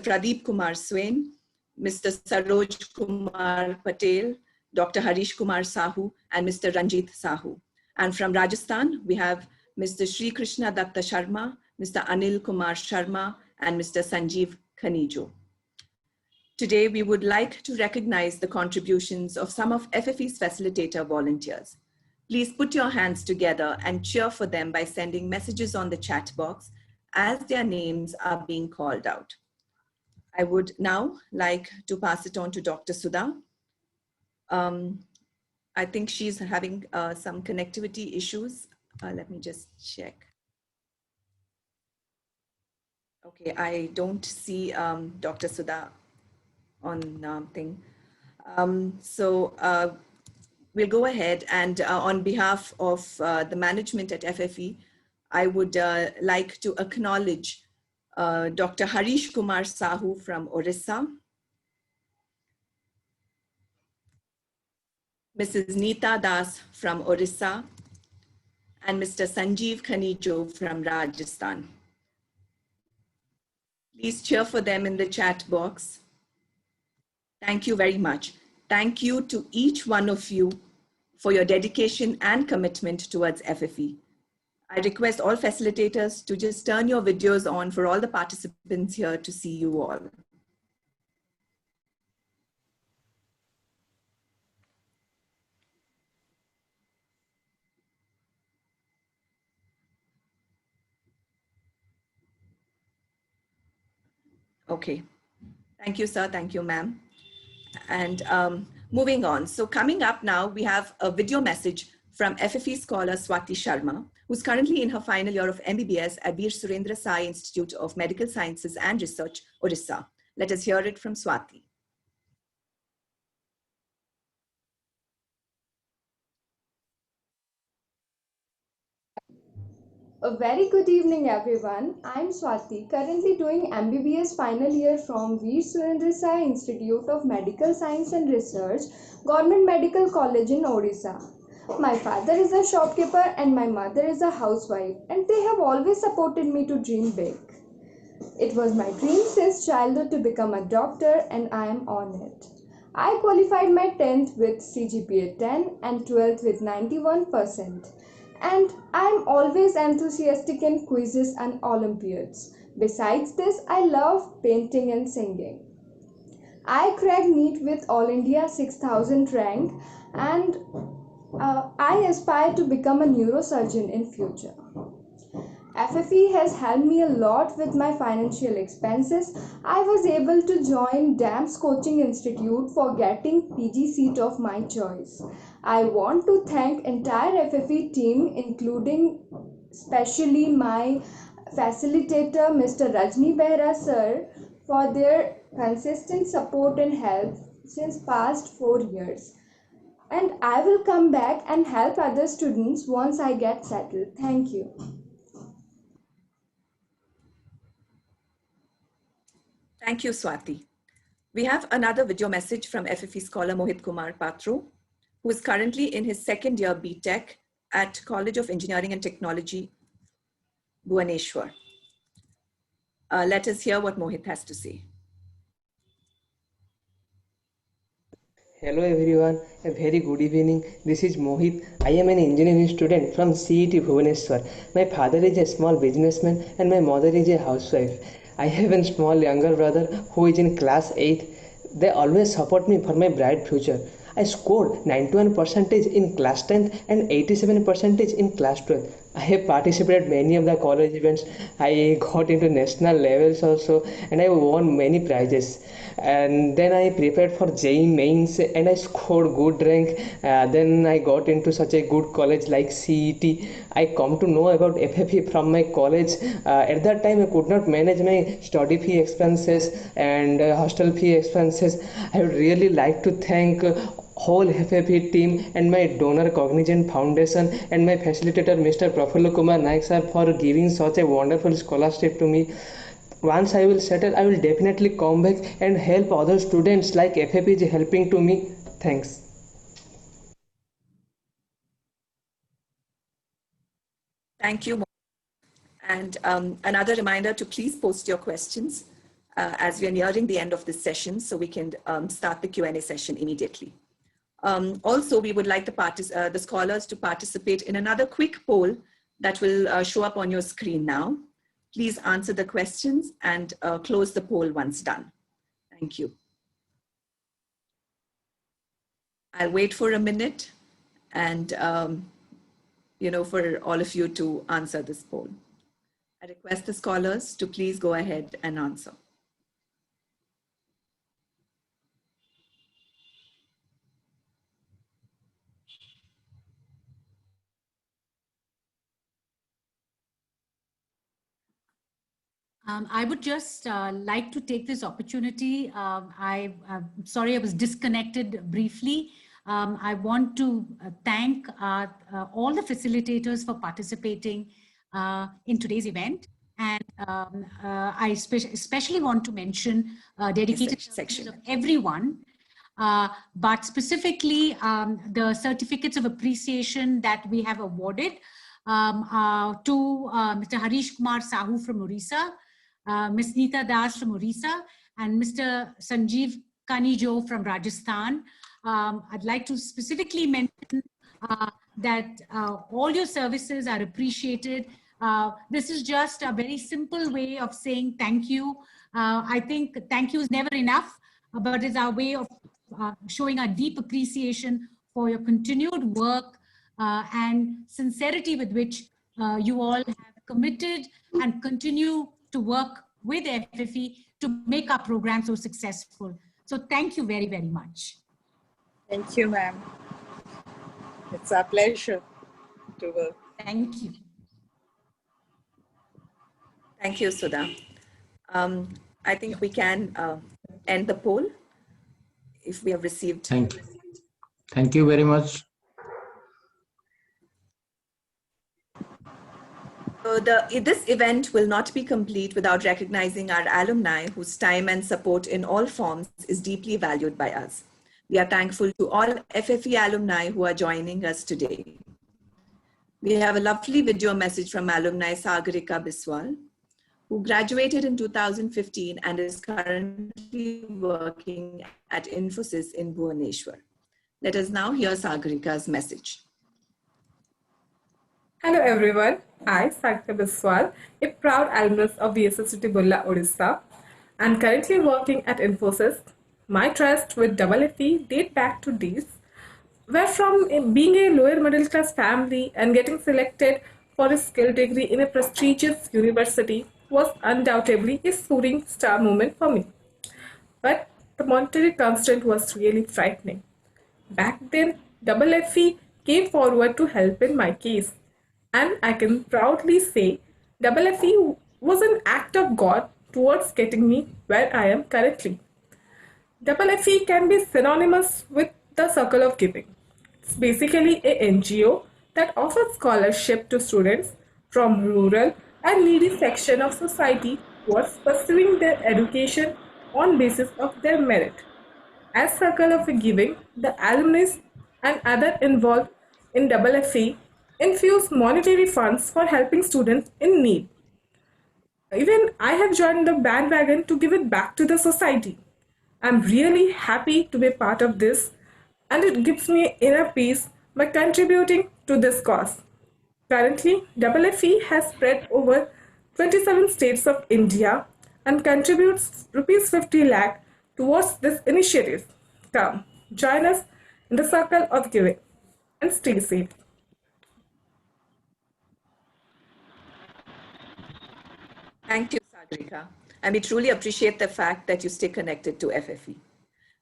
Pradeep Kumar Swain, Mr. Saroj Kumar Patel, Dr. Harish Kumar Sahu, and Mr. Ranjit Sahu. And from Rajasthan, we have Mr. Sri Krishna Datta Sharma, Mr. Anil Kumar Sharma, and Mr. Sanjeev Khanijo. Today, we would like to recognize the contributions of some of FFE's facilitator volunteers. Please put your hands together and cheer for them by sending messages on the chat box as their names are being called out. I would now like to pass it on to Dr. Sudha. I think she's having some connectivity issues. Let me just check. Okay, I don't see Dr. Sudha on thing. we'll go ahead and on behalf of the management at FFE, I would like to acknowledge Dr. Harish Kumar Sahu from Orissa, Mrs. Neeta Das from Orissa, and Mr. Sanjeev Khanijo from Rajasthan. Please cheer for them in the chat box. Thank you very much. Thank you to each one of you for your dedication and commitment towards FFE. I request all facilitators to just turn your videos on for all the participants here to see you all. Okay. Thank you, sir. Thank you, ma'am. And moving on. So coming up now, we have a video message from FFE scholar Swati Sharma, who's currently in her final year of MBBS at Veer Surendra Sai Institute of Medical Sciences and Research, Odisha. Let us hear it from Swati. A very good evening, everyone. I'm Swati, currently doing MBBS final year from Veer Surendra Sai Institute of Medical Science and Research, Government Medical College in Odisha. My father is a shopkeeper and my mother is a housewife, and they have always supported me to dream big. It was my dream since childhood to become a doctor, and I am on it. I qualified my 10th with CGPA 10 and 12th with 91%. And I'm always enthusiastic in quizzes and Olympiads. Besides this, I love painting and singing. I cracked NEET with All India 6000 rank, and I aspire to become a neurosurgeon in future. FFE has helped me a lot with my financial expenses. I was able to join DAMS Coaching Institute for getting PG seat of my choice. I want to thank entire FFE team, including especially my facilitator Mr. Rajni Behra sir, for their consistent support and help since past 4 years. And I will come back and help other students once I get settled. Thank you. Thank you, Swati. We have another video message from FFE scholar Mohit Kumar Patro, who is currently in his second year BTech at College of Engineering and Technology, Bhubaneswar. Let us hear what Mohit has to say. Hello everyone, a very good evening. This is Mohit. I am an engineering student from CET Bhubaneswar. My father is a small businessman and my mother is a housewife. I have a small younger brother who is in class 8. They always support me for my bright future. I scored 91% in class 10th and 87% in class 12th. I have participated many of the college events. I got into national levels also, and I won many prizes. And then I prepared for JEE mains and I scored good rank. Then I got into such a good college like CET. I come to know about FFE from my college. At that time I could not manage my study fee expenses and hostel fee expenses. I would really like to thank whole FFE team and my donor Cognizant Foundation and my facilitator Mr. Prafulla Kumar Naik sir for giving such a wonderful scholarship to me. Once I will settle, I will definitely come back and help other students like FFE is helping to me. Thanks. Thank you. And another reminder to please post your questions as we are nearing the end of this session so we can start the Q&A session immediately. Also, we would like the scholars to participate in another quick poll that will show up on your screen now. Please answer the questions and close the poll once done. Thank you. I'll wait for a minute and for all of you to answer this poll. I request the scholars to please go ahead and answer. I would just like to take this opportunity. I'm sorry I was disconnected briefly. I want to thank all the facilitators for participating in today's event. And I especially want to mention dedicated services of everyone, but specifically the certificates of appreciation that we have awarded to Mr. Harish Kumar Sahu from Orissa, Ms. Neeta Das from Orissa, and Mr. Sanjeev Kanijo from Rajasthan. I'd like to specifically mention that all your services are appreciated. This is just a very simple way of saying thank you. I think thank you is never enough, but it's our way of showing our deep appreciation for your continued work and sincerity with which you all have committed and continue to work with FFE to make our program so successful. So thank you very, very much. Thank you, ma'am. It's our pleasure to work. Thank you. Thank you, Sudha. I think we can end the poll if we have received. Thank you. Thank you very much. So this event will not be complete without recognizing our alumni whose time and support in all forms is deeply valued by us. We are thankful to all FFE alumni who are joining us today. We have a lovely video message from alumni Sagarika Biswal, who graduated in 2015 and is currently working at Infosys in Bhubaneswar. Let us now hear Sagarika's message. Hello everyone, I, Sagarika Biswal, a proud alumnus of VSST Bulla, Odisha, and currently working at Infosys. My trust with FFE date back to days where from being a lower middle class family and getting selected for a skill degree in a prestigious university was undoubtedly a soaring star moment for me. But the monetary constraint was really frightening. Back then, FFE came forward to help in my case. And I can proudly say FFE was an act of God towards getting me where I am currently. FFE can be synonymous with the circle of giving. It's basically a NGO that offers scholarship to students from rural and needy section of society towards pursuing their education on basis of their merit. As circle of giving, the alumni and other involved in FFE infuse monetary funds for helping students in need. Even I have joined the bandwagon to give it back to the society. I'm really happy to be part of this, and it gives me inner peace by contributing to this cause. Currently, FFE has spread over 27 states of India and contributes rupees 50 lakh towards this initiative. Come, join us in the circle of giving and stay safe. Thank you, Sagarika. And we truly appreciate the fact that you stay connected to FFE.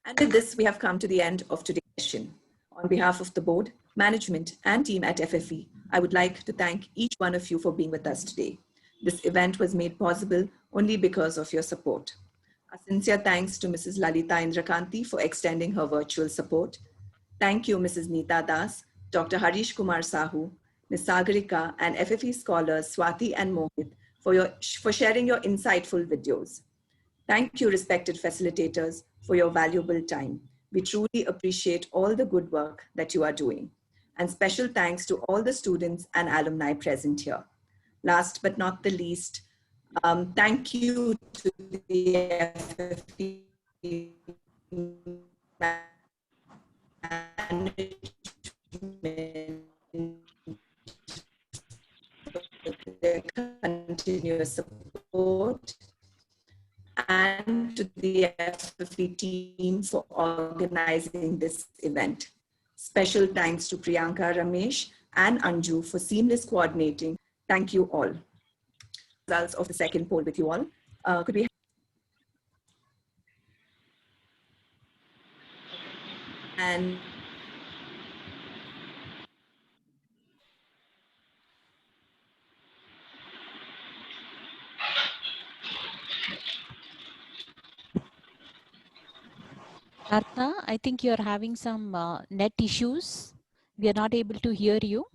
And with this, we have come to the end of today's session. On behalf of the board, management, and team at FFE, I would like to thank each one of you for being with us today. This event was made possible only because of your support. A sincere thanks to Mrs. Lalita Indrakanti for extending her virtual support. Thank you, Mrs. Neeta Das, Dr. Harish Kumar Sahu, Ms. Sagarika, and FFE scholars Swati and Mohit for sharing your insightful videos. Thank you, respected facilitators, for your valuable time. We truly appreciate all the good work that you are doing. And special thanks to all the students and alumni present here. Last but not the least, thank you to the FFE management for their continuous support, and to the FFE team for organizing this event. Special thanks to Priyanka, Ramesh, and Anju for seamless coordinating. Thank you all. Results of the second poll with you all. Could we and Artha, I think you're having some net issues. We are not able to hear you.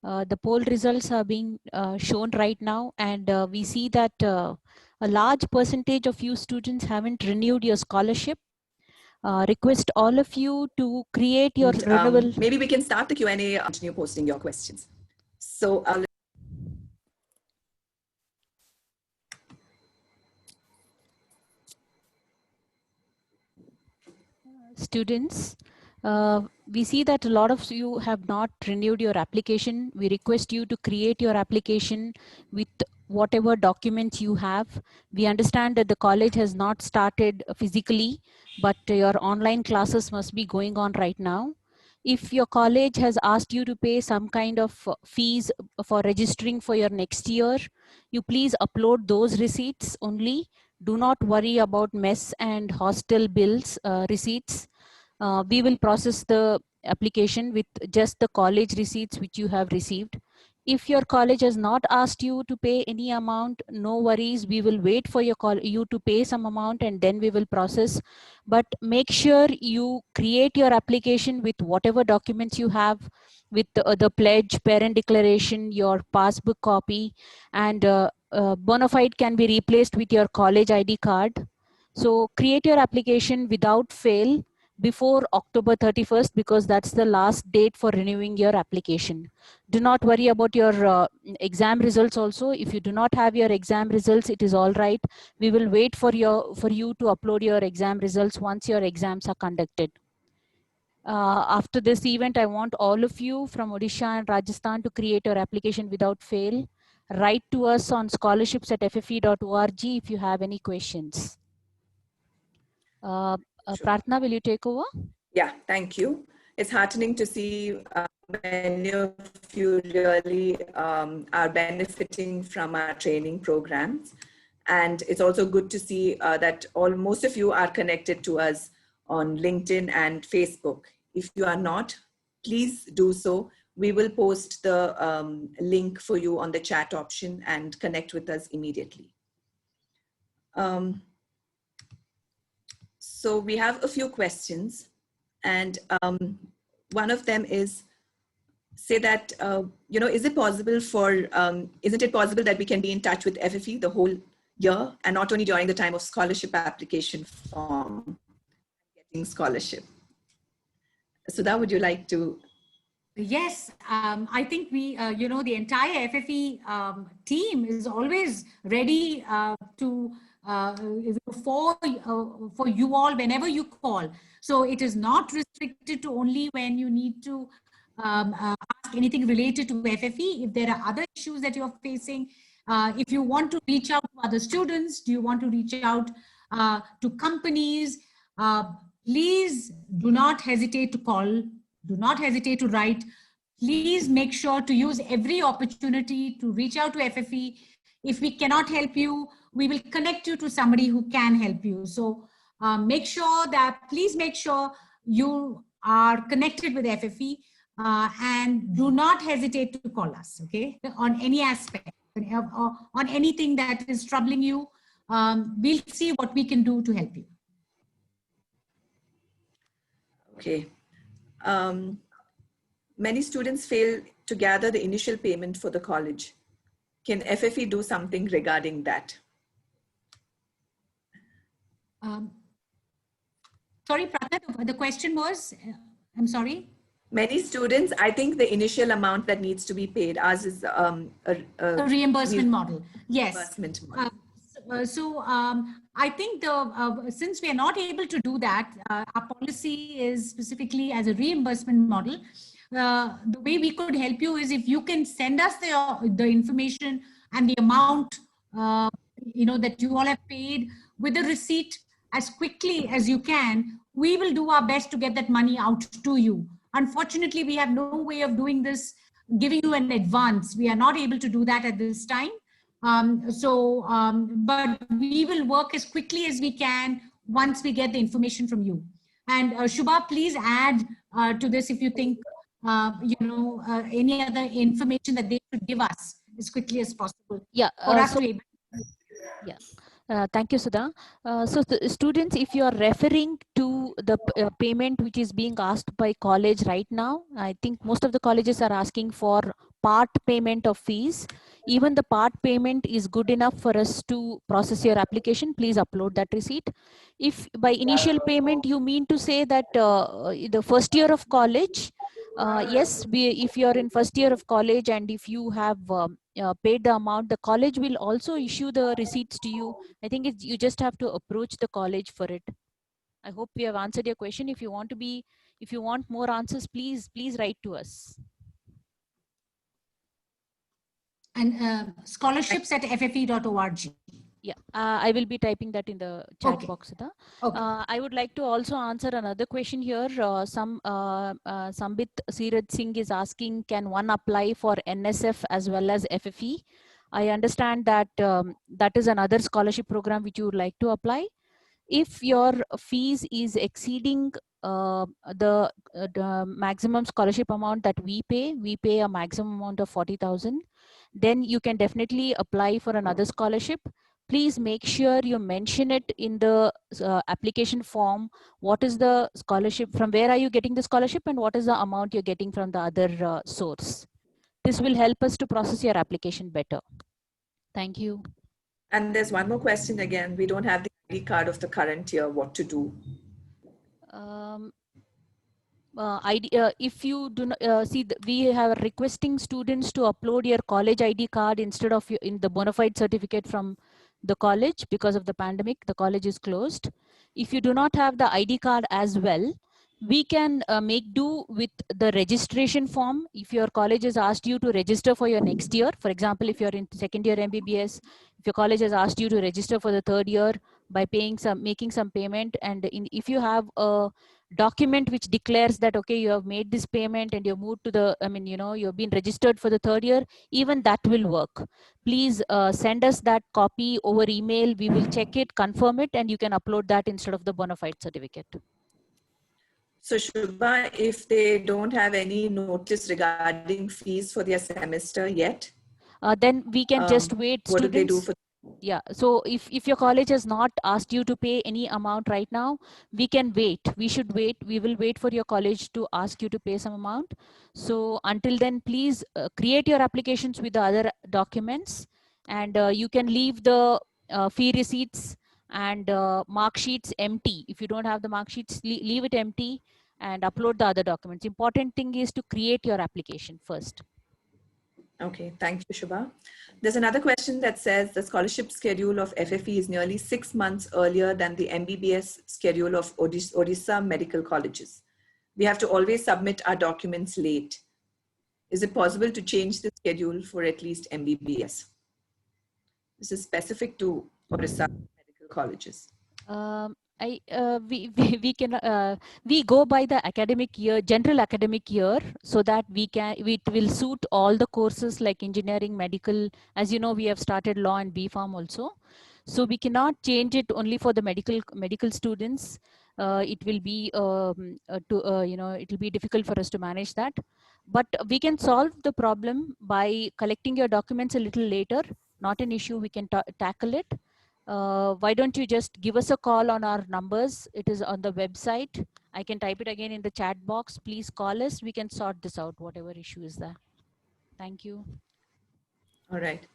The poll results are being shown right now, and we see that a large percentage of you students haven't renewed your scholarship. Request all of you to create your renewal. Maybe we can start the Q&A, continue posting your questions. So students, we see that a lot of you have not renewed your application. We request you to create your application with whatever documents you have. We understand that the college has not started physically, but your online classes must be going on right now. If your college has asked you to pay some kind of fees for registering for your next year, you please upload those receipts only. Do not worry about mess and hostel bills receipts. We will process the application with just the college receipts which you have received. If your college has not asked you to pay any amount, no worries. We will wait for you to pay some amount and then we will process. But make sure you create your application with whatever documents you have, with the pledge, parent declaration, your passbook copy, and bona fide can be replaced with your college ID card. So create your application without fail before October 31st, because that's the last date for renewing your application. Do not worry about your exam results also. If you do not have your exam results, it is all right. We will wait for you to upload your exam results once your exams are conducted. After this event, I want all of you from Odisha and Rajasthan to create your application without fail. Write to us on scholarships@ffe.org if you have any questions. Pratna, will you take over? Yeah, thank you. It's heartening to see many of you really are benefiting from our training programs. And it's also good to see that most of you are connected to us on LinkedIn and Facebook. If you are not, please do so. We will post the link for you on the chat option and connect with us immediately. So we have a few questions, and one of them is, say that, is it possible isn't it possible that we can be in touch with FFE the whole year and not only during the time of scholarship application form, getting scholarship? Sudha, would you like to? Yes, I think we, the entire FFE team is always ready for you all whenever you call. So it is not restricted to only when you need to ask anything related to FFE. If there are other issues that you're facing, if you want to reach out to other students, do you want to reach out to companies, please do not hesitate to call. Do not hesitate to write. Please make sure to use every opportunity to reach out to FFE. If we cannot help you, we will connect you to somebody who can help you. So please make sure you are connected with FFE and do not hesitate to call us, okay, on any aspect, on anything that is troubling you. We'll see what we can do to help you. Okay. Many students fail to gather the initial payment for the college. Can FFE do something regarding that? Sorry, Pratna, the question was, I'm sorry? Many students, I think the initial amount that needs to be paid, ours is a reimbursement model. Yes. Reimbursement model. I think since we are not able to do that, our policy is specifically as a reimbursement model. The way we could help you is if you can send us the information and the amount that you all have paid with the receipt as quickly as you can, we will do our best to get that money out to you. Unfortunately, we have no way of doing this, giving you an advance. We are not able to do that at this time. But we will work as quickly as we can once we get the information from you. And Shubha, please add to this if you think, any other information that they should give us as quickly as possible. Yeah. For us to be able. Yeah. Thank you, Sudha. So the students, if you are referring to the payment which is being asked by college right now, I think most of the colleges are asking for part payment of fees. Even the part payment is good enough for us to process your application. Please upload that receipt. If by initial payment you mean to say that the first year of college, yes, if you are in first year of college and if you have paid the amount, the college will also issue the receipts to you. I think you just have to approach the college for it. I hope we have answered your question. If you want more answers, please write to us. And scholarships at ffe.org. Yeah, I will be typing that in the chat box. Okay. I would like to also answer another question here. Sambit Siraj Singh is asking, can one apply for NSF as well as FFE? I understand that that is another scholarship program which you would like to apply. If your fees is exceeding the maximum scholarship amount that we pay a maximum amount of 40,000, then you can definitely apply for another scholarship. Please make sure you mention it in the application form. What is the scholarship, from where are you getting the scholarship, and what is the amount you're getting from the other source. This will help us to process your application better. Thank you. And there's one more question again. We don't have the ID card of the current year. What to do? If you do not see, we have requesting students to upload your college ID card instead of in the bona fide certificate from the college. Because of the pandemic, the college is closed. If you do not have the ID card as well, we can make do with the registration form. If your college has asked you to register for your next year, for example, if you're in second year MBBS, if your college has asked you to register for the third year by making some payment, and if you have a document which declares that okay, you have made this payment and you've moved to the, you've been registered for the third year, even that will work. Please send us that copy over email. We will check it, confirm it, and you can upload that instead of the bona fide certificate. So Shubha, if they don't have any notice regarding fees for their semester yet, then we can just wait. What do they do for? Yeah, so if your college has not asked you to pay any amount right now, we can wait. We should wait. We will wait for your college to ask you to pay some amount. So until then, please create your applications with the other documents, and you can leave the fee receipts and mark sheets empty. If you don't have the mark sheets, leave it empty and upload the other documents. Important thing is to create your application first. Okay, thank you, Shubha. There's another question that says the scholarship schedule of FFE is nearly 6 months earlier than the MBBS schedule of Odisha medical colleges. We have to always submit our documents late. Is it possible to change the schedule for at least MBBS? This is specific to Odisha medical colleges. We go by the academic year, general academic year, so that it will suit all the courses like engineering, medical. As you know, we have started law and B.Pharm also, so we cannot change it only for the medical students. It will be it will be difficult for us to manage that, but we can solve the problem by collecting your documents a little later. Not an issue. We can tackle it. Why don't you just give us a call on our numbers? It is on the website. I can type it again in the chat box. Please call us. We can sort this out, whatever issue is there. Thank you. All right.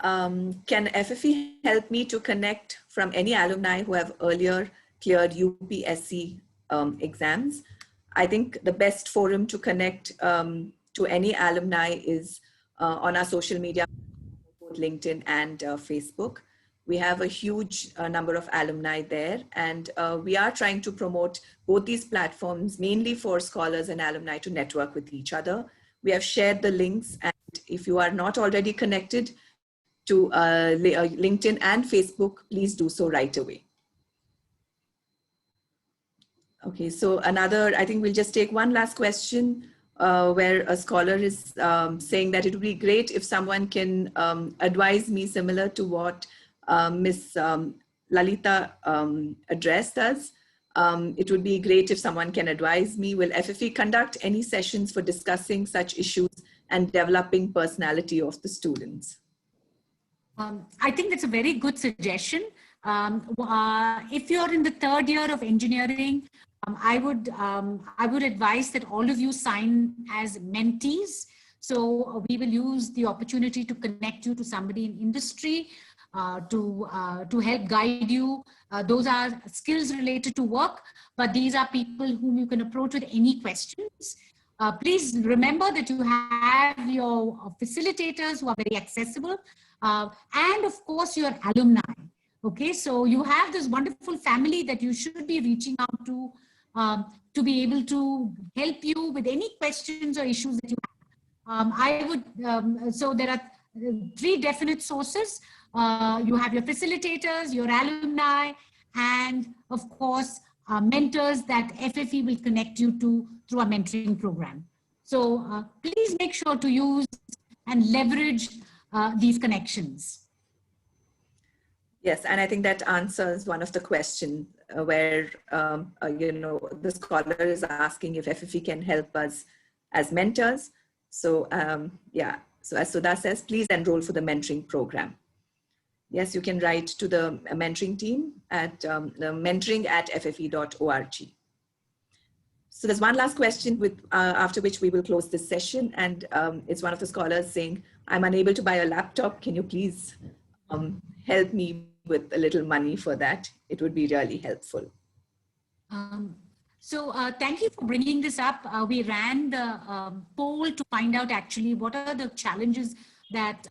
Can FFE help me to connect from any alumni who have earlier cleared UPSC exams? I think the best forum to connect to any alumni is on our social media, both LinkedIn and Facebook. We have a huge number of alumni there, and we are trying to promote both these platforms, mainly for scholars and alumni to network with each other. We have shared the links, and if you are not already connected to LinkedIn and Facebook, please do so right away. Okay, so I think we'll just take one last question where a scholar is saying that it would be great if someone can advise me similar to what Ms. Lalita addressed us. It would be great if someone can advise me. Will FFE conduct any sessions for discussing such issues and developing personality of the students? I think that's a very good suggestion. If you're in the third year of engineering, I would advise that all of you sign as mentees. So we will use the opportunity to connect you to somebody in industry to help guide you. Those are skills related to work, but these are people whom you can approach with any questions. Please remember that you have your facilitators who are very accessible, and of course your alumni. Okay, so you have this wonderful family that you should be reaching out to be able to help you with any questions or issues that you have. So there are three definite sources. You have your facilitators, your alumni, and of course, mentors that FFE will connect you to through a mentoring program. So please make sure to use and leverage these connections. Yes, and I think that answers one of the questions where, the scholar is asking if FFE can help us as mentors. So so as Sudha says, please enroll for the mentoring program. Yes, you can write to the mentoring team at mentoring@ffe.org. So there's one last question after which we will close this session. And it's one of the scholars saying, I'm unable to buy a laptop. Can you please help me with a little money for that? It would be really helpful. So thank you for bringing this up. We ran the poll to find out actually what are the challenges that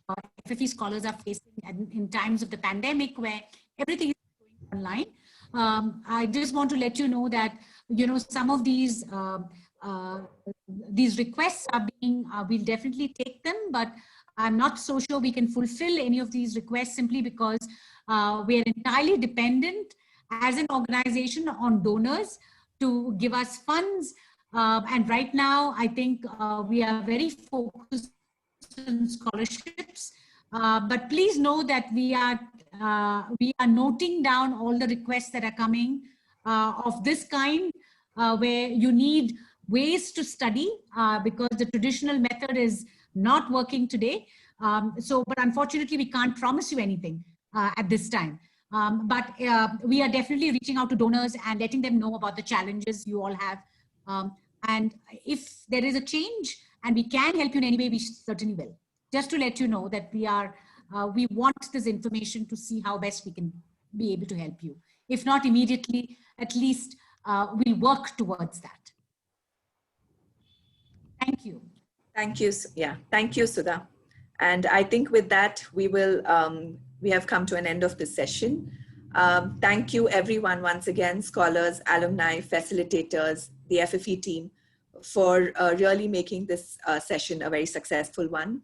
FFE scholars are facing in times of the pandemic where everything is going online. I just want to let you know that, some of these requests are being, we'll definitely take them, but I'm not so sure we can fulfill any of these requests simply because we are entirely dependent as an organization on donors to give us funds. And right now, I think we are very focused on scholarships. But please know that we are noting down all the requests that are coming of this kind, where you need ways to study because the traditional method is not working today. But unfortunately, we can't promise you anything at this time. But we are definitely reaching out to donors and letting them know about the challenges you all have. And if there is a change and we can help you in any way, we certainly will. Just to let you know that we want this information to see how best we can be able to help you. If not immediately, at least we'll work towards that. Thank you. Thank you. Yeah, thank you, Sudha. And I think with that, we have come to an end of this session. Thank you everyone once again, scholars, alumni, facilitators, the FFE team, for really making this session a very successful one.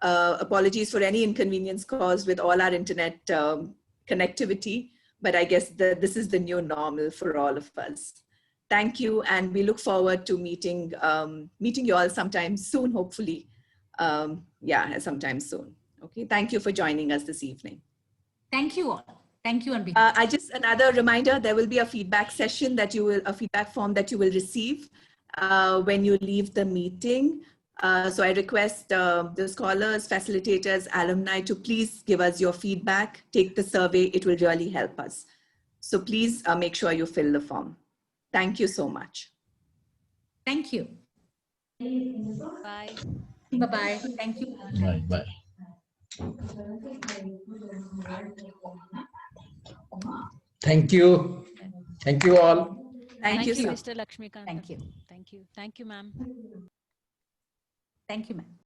Apologies for any inconvenience caused with all our internet connectivity, but I guess this is the new normal for all of us. Thank you, and we look forward to meeting you all sometime soon, hopefully. Sometime soon. Okay, thank you for joining us this evening. Thank you all. Thank you on behalf. Another reminder, there will be a feedback session a feedback form that you will receive when you leave the meeting. So I request the scholars, facilitators, alumni to please give us your feedback, take the survey, it will really help us. So please make sure you fill the form. Thank you so much. Thank you. Bye. Bye-bye. Thank you. Bye. Thank you. Thank you all. Thank you, Mr. Lakshmikant. Thank you. Thank you. Thank you, ma'am. Thank you, ma'am.